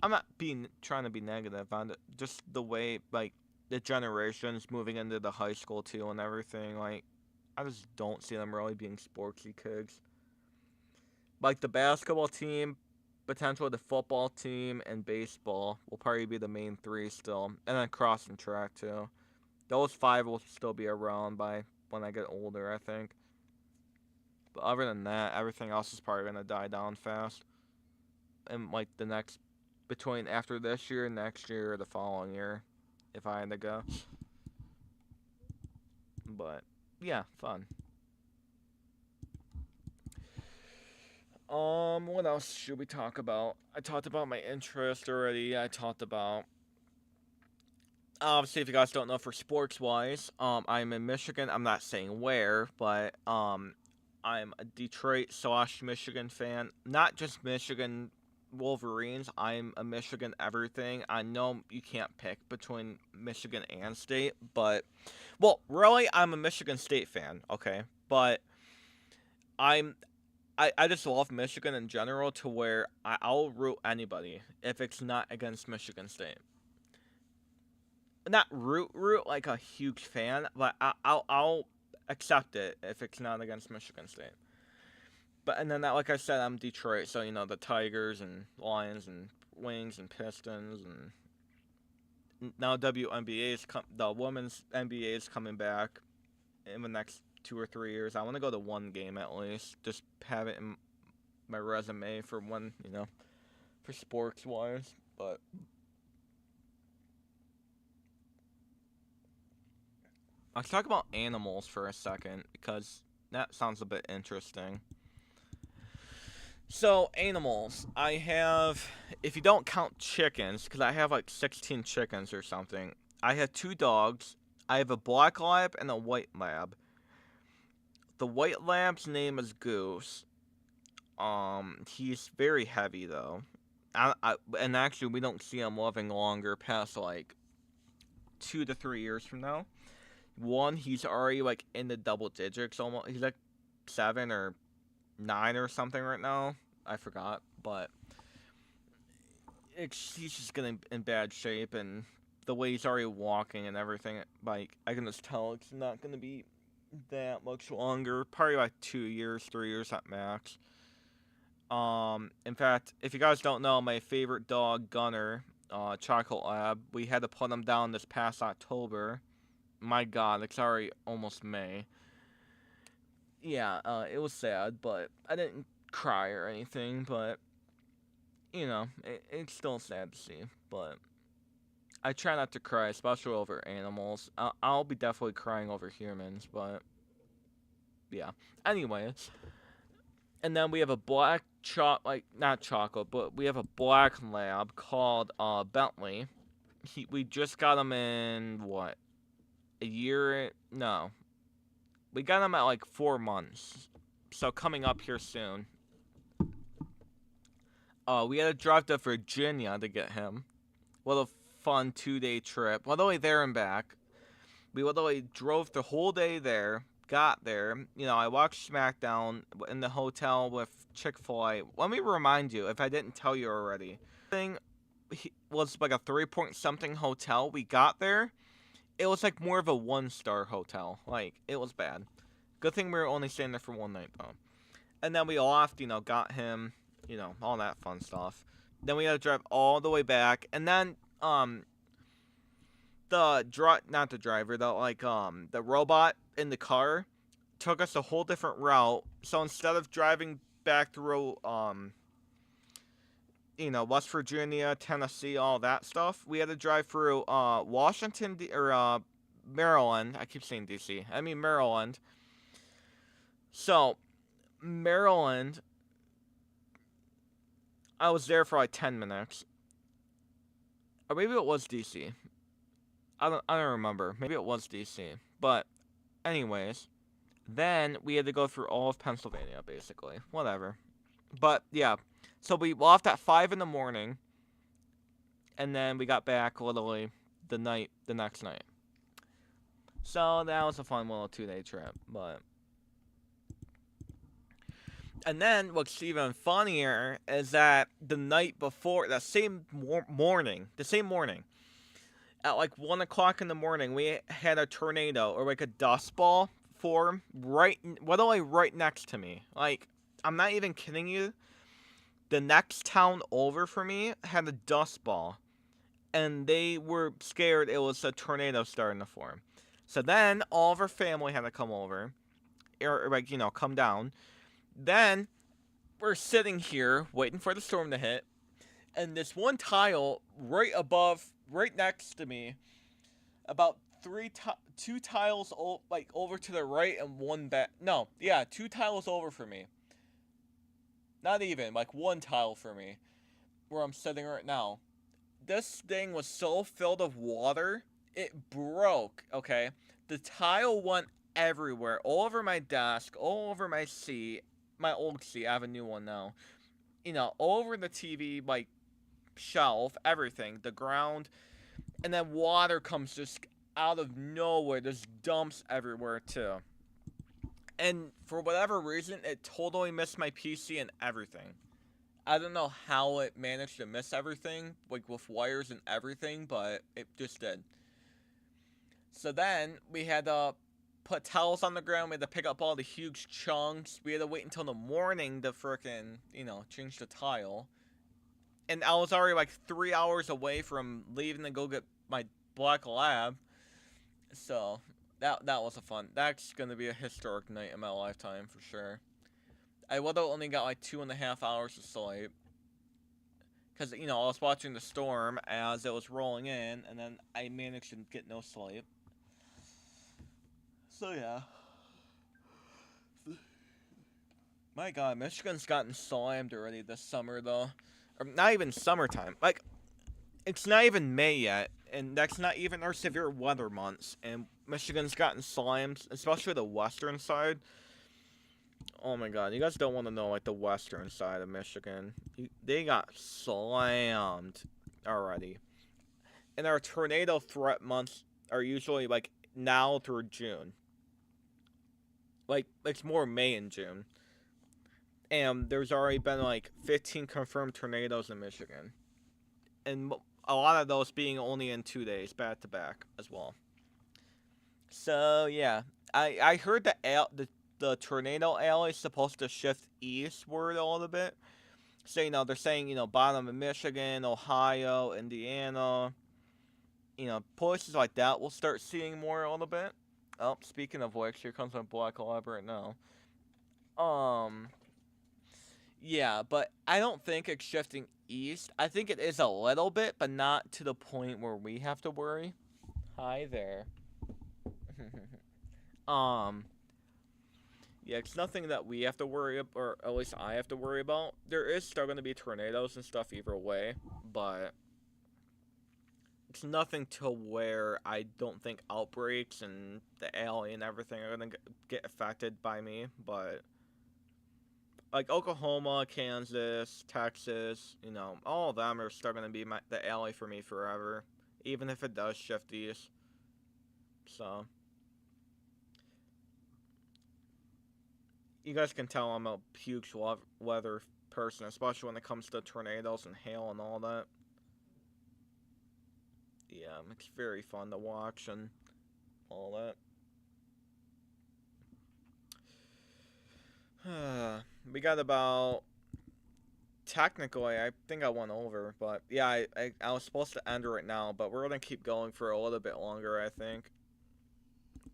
I'm not being trying to be negative on it. Just the way like the generations moving into the high school too and everything. Like I just don't see them really being sportsy kids. Like the basketball team, potentially the football team, and baseball will probably be the main three still, and then cross and track too. Those five will still be around by when I get older, I think. But other than that, everything else is probably gonna die down fast. And like the next between after this year, next year, or the following year, if I had to go. But yeah, fun. What else should we talk about? I talked about my interest already. I talked about obviously if you guys don't know for sports wise, I'm in Michigan. I'm not saying where, but I'm a Detroit slash Michigan fan. Not just Michigan Wolverines. I'm a Michigan everything. I know you can't pick between Michigan and State, but well, really, I'm a Michigan State fan. Okay, but I'm I just love Michigan in general to where I'll root anybody if it's not against Michigan State. Not root like a huge fan, but I'll accept it if it's not against Michigan State. But and then that, like I said, I'm Detroit, so the Tigers and Lions and Wings and Pistons and now the women's NBA is coming back in the next 2 or 3 years. I want to go to one game at least, just have it in my resume for one, for sports wise. But Let's talk about animals for a second because that sounds a bit interesting. So, animals. I have, if you don't count chickens, because I have like 16 chickens or something, I have 2 dogs. I have a black lab and a white lab. The white lab's name is Goose. He's very heavy though. And actually, we don't see him living longer past like 2 to 3 years from now. One, he's already like in the double digits almost. He's like 7 or 9 or something right now. I forgot, but he's just getting in bad shape, and the way he's already walking and everything, like I can just tell it's not gonna be that much longer. Probably like 2 years, 3 years at max. In fact, if you guys don't know, my favorite dog, Gunner, Chocolate Lab, we had to put him down this past October. My God, it's already almost May. Yeah, it was sad, but I didn't cry or anything. But it's still sad to see. But I try not to cry, especially over animals. I'll be definitely crying over humans, but yeah. Anyway, and then we have a black like not chocolate, but we have a black lab called Bentley. We just got him in what, a year? No, we got him at like 4 months. So coming up here soon. We had to drive to Virginia to get him. What a fun 2-day trip. By the way, there and back. We literally drove the whole day there. Got there. I watched SmackDown in the hotel with Chick-fil-A. Let me remind you, if I didn't tell you already. Thing was like a 3-point something hotel. We got there. It was like more of a 1-star hotel. Like, it was bad. Good thing we were only staying there for one night, though. And then we left, got him, all that fun stuff. Then we had to drive all the way back. And then, not the driver, the robot in the car took us a whole different route. So instead of driving back through, West Virginia, Tennessee, all that stuff, we had to drive through, Maryland. I keep saying DC. I mean Maryland. So, Maryland, I was there for like 10 minutes. Or maybe it was DC. I don't remember. Maybe it was DC. But anyways, then we had to go through all of Pennsylvania basically. Whatever. But yeah. So we left at 5 in the morning, and then we got back literally the next night. So that was a fun little 2-day trip, but and then what's even funnier is that the night before, the same morning, at like 1 o'clock in the morning, we had a tornado or like a dust ball form literally right next to me. Like, I'm not even kidding you. The next town over for me had a dust ball, and they were scared it was a tornado starting to form. So then all of our family had to come over, or like come down. Then we're sitting here waiting for the storm to hit, and this one tile right next to me, about two tiles over to the right and one back. No, yeah, 2 tiles over for me. Not even, like 1 tile for me, where I'm sitting right now. This thing was so filled with water, it broke, okay? The tile went everywhere, all over my desk, all over my seat, my old seat, I have a new one now. All over the TV, like, shelf, everything, the ground, and then water comes just out of nowhere, there's dumps everywhere, too. And for whatever reason, it totally missed my PC and everything. I don't know how it managed to miss everything, like with wires and everything, but it just did. So then we had to put towels on the ground. We had to pick up all the huge chunks. We had to wait until the morning to frickin', change the tile. And I was already like 3 hours away from leaving to go get my black lab. So that was that's gonna be a historic night in my lifetime for sure. I would have only got like 2.5 hours of sleep. Because, I was watching the storm as it was rolling in, and then I managed to get no sleep. So yeah. My God, Michigan's gotten slammed already this summer though. Or not even summertime. Like it's not even May yet, and that's not even our severe weather months. And Michigan's gotten slammed, especially the western side. Oh my God, you guys don't want to know like the western side of Michigan. They got slammed already. And our tornado threat months are usually like now through June. Like it's more May and June. And there's already been like 15 confirmed tornadoes in Michigan. And a lot of those being only in 2 days, back to back as well. So yeah, I heard the tornado alley is supposed to shift eastward a little bit. So they're saying bottom of Michigan, Ohio, Indiana, places like that we'll start seeing more a little bit. Oh, speaking of which, here comes my Black Lab right now. Um, yeah, but I don't think it's shifting east. I think it is a little bit, but not to the point where we have to worry. Hi there. um, yeah, it's nothing that we have to worry about, or at least I have to worry about. There is still going to be tornadoes and stuff either way, but it's nothing to where I don't think outbreaks and the alley and everything are going to get affected by me, but like Oklahoma, Kansas, Texas, all of them are still going to be the alley for me forever, even if it does shift east. So, you guys can tell I'm a huge weather person, especially when it comes to tornadoes and hail and all that. Yeah, it's very fun to watch and all that. We got about technically, I think I went over, but yeah, I was supposed to end right now, but we're gonna keep going for a little bit longer, I think.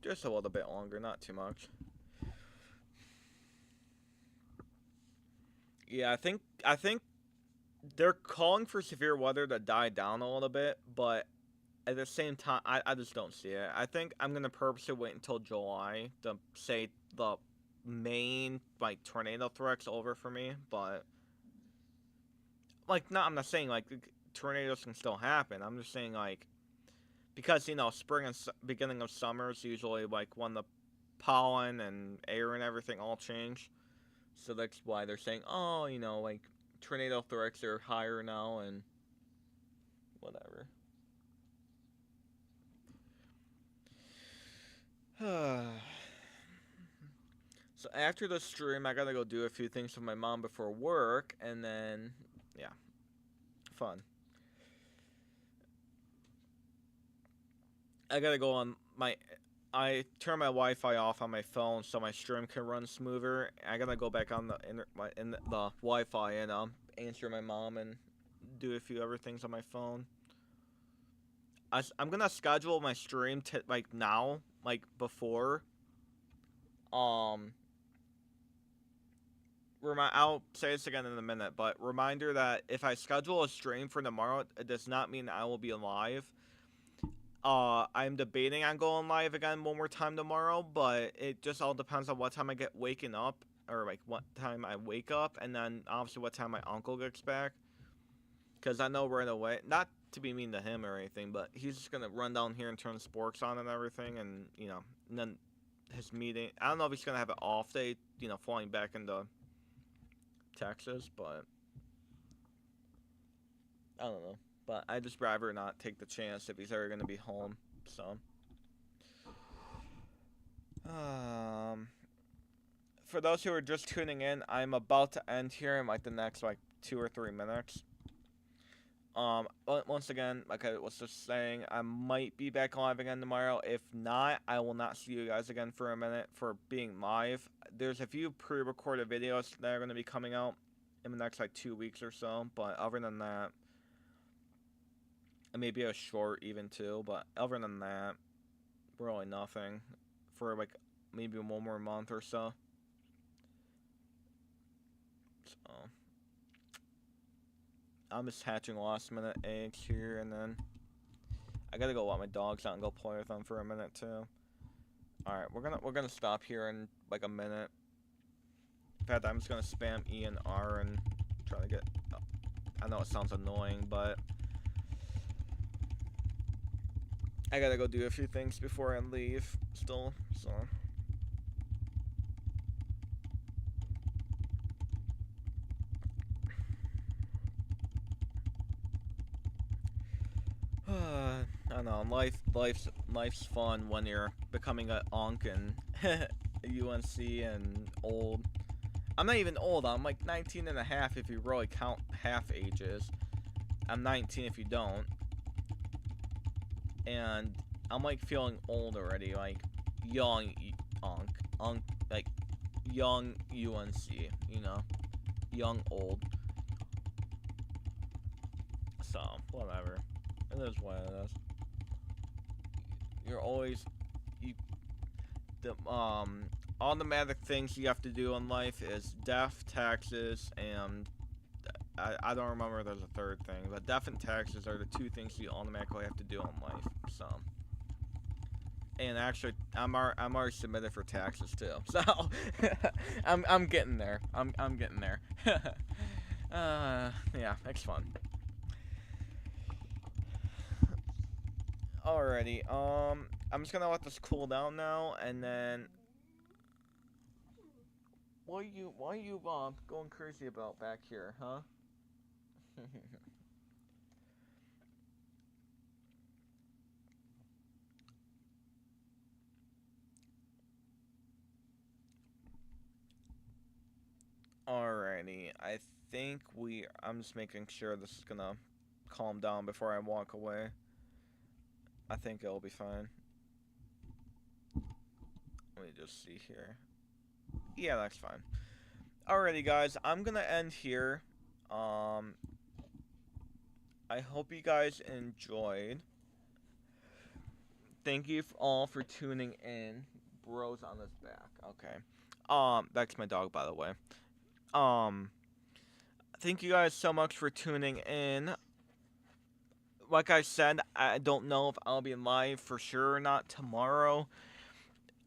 Just a little bit longer, not too much. Yeah, I think they're calling for severe weather to die down a little bit, but at the same time, I just don't see it. I think I'm gonna purposely wait until July to say the main like tornado threat's over for me, but like, no, I'm not saying like tornadoes can still happen. I'm just saying like because spring and beginning of summer is usually like when the pollen and air and everything all change. So that's why they're saying, oh, like tornado threats are higher now and whatever. So after the stream, I gotta go do a few things with my mom before work, and then yeah, fun. I gotta go on my. I turn my Wi-Fi off on my phone so my stream can run smoother. I gotta go back on the Wi-Fi and answer my mom and do a few other things on my phone. I'm gonna schedule my stream to like now, like before. Um, I'll say this again in a minute, but reminder that if I schedule a stream for tomorrow, it does not mean I will be live. I'm debating on going live again one more time tomorrow, but it just all depends on what time I get waking up, or like what time I wake up, and then obviously what time my uncle gets back. Because I know right away, not to be mean to him or anything, but he's just gonna run down here and turn sports on and everything, and and then his meeting. I don't know if he's gonna have an off day, flying back into Texas, but I don't know. But I just rather not take the chance if he's ever gonna be home. So, for those who are just tuning in, I'm about to end here in like the next like 2 or 3 minutes. Once again, like I was just saying, I might be back live again tomorrow. If not, I will not see you guys again for a minute for being live. There's a few pre-recorded videos that are going to be coming out in the next like 2 weeks or so, but other than that, and maybe a short even too, but other than that, really nothing for like maybe one more month or so. So I'm just hatching last minute eggs here, and then I gotta go let my dogs out and go play with them for a minute too. Alright, we're gonna stop here in like a minute. In fact, I'm just gonna spam E and R and try to get. I know it sounds annoying, but I gotta go do a few things before I leave. Still, so. I don't know. Life's fun when you're becoming a onk and UNC and old. I'm not even old. I'm like 19 and a half if you really count half ages. I'm 19 if you don't. And I'm like feeling old already, like young onk, like young UNC, you know, young old. So whatever, it is what it is. You're always you the automatic things you have to do in life is death, taxes, and I don't remember there's a third thing, but death and taxes are the two things you automatically have to do in life. So, and actually, I'm already submitted for taxes too. So, I'm getting there. I'm getting there. Yeah, it's fun. Alrighty. I'm just gonna let this cool down now, and then. Why are you going crazy about back here, huh? Alrighty, I think I'm just making sure this is gonna calm down before I walk away. I think it'll be fine. Let me just see here. Yeah, that's fine. Alrighty, guys, I'm gonna end here. Um, I hope you guys enjoyed. Thank you all for tuning in. Bros on his back. Okay. That's my dog, by the way. Um, thank you guys so much for tuning in. Like I said, I don't know if I'll be live for sure or not tomorrow.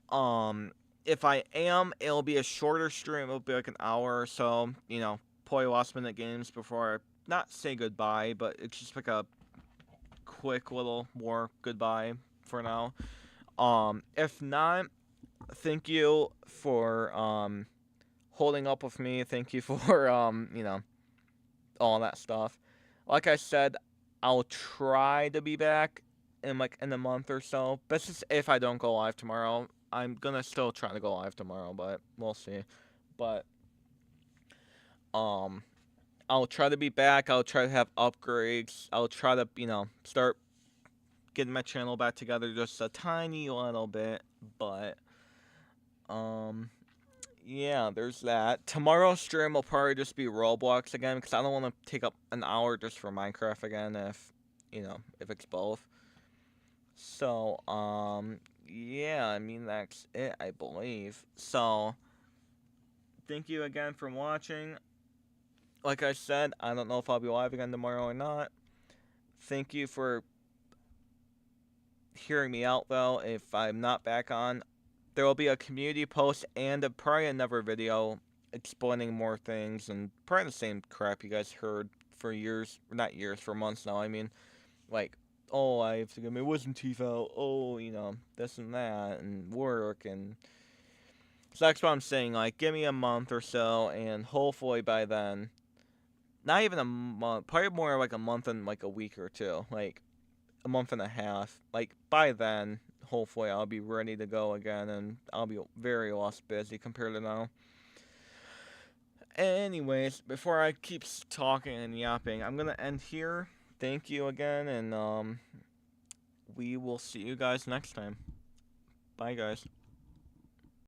Um, if I am, it'll be a shorter stream. It'll be like an hour or so. You know, play last minute games before I not say goodbye, but it's just like a quick little more goodbye for now. If not, thank you for holding up with me. Thank you for all that stuff. Like I said, I'll try to be back in a month or so. But this is if I don't go live tomorrow. I'm gonna still try to go live tomorrow, but we'll see. But um I'll try to be back. I'll try to have upgrades. I'll try to, start getting my channel back together just a tiny little bit. But um yeah, there's that. Tomorrow's stream will probably just be Roblox again because I don't want to take up an hour just for Minecraft again if it's both. So, yeah, I mean, that's it, I believe. So, thank you again for watching. Like I said, I don't know if I'll be live again tomorrow or not. Thank you for hearing me out, though. If I'm not back on, there will be a community post and probably another video explaining more things and probably the same crap you guys heard for years, not years, for months now. I mean, like, oh, I have to get my wisdom teeth out. Oh, this and that and work and so that's what I'm saying. Like, give me a month or so, and hopefully by then, not even a month, probably more like a month and like a week or two, like a month and a half. Like by then, hopefully I'll be ready to go again, and I'll be very less busy compared to now. Anyways, before I keep talking and yapping, I'm gonna end here. Thank you again, and we will see you guys next time. Bye, guys.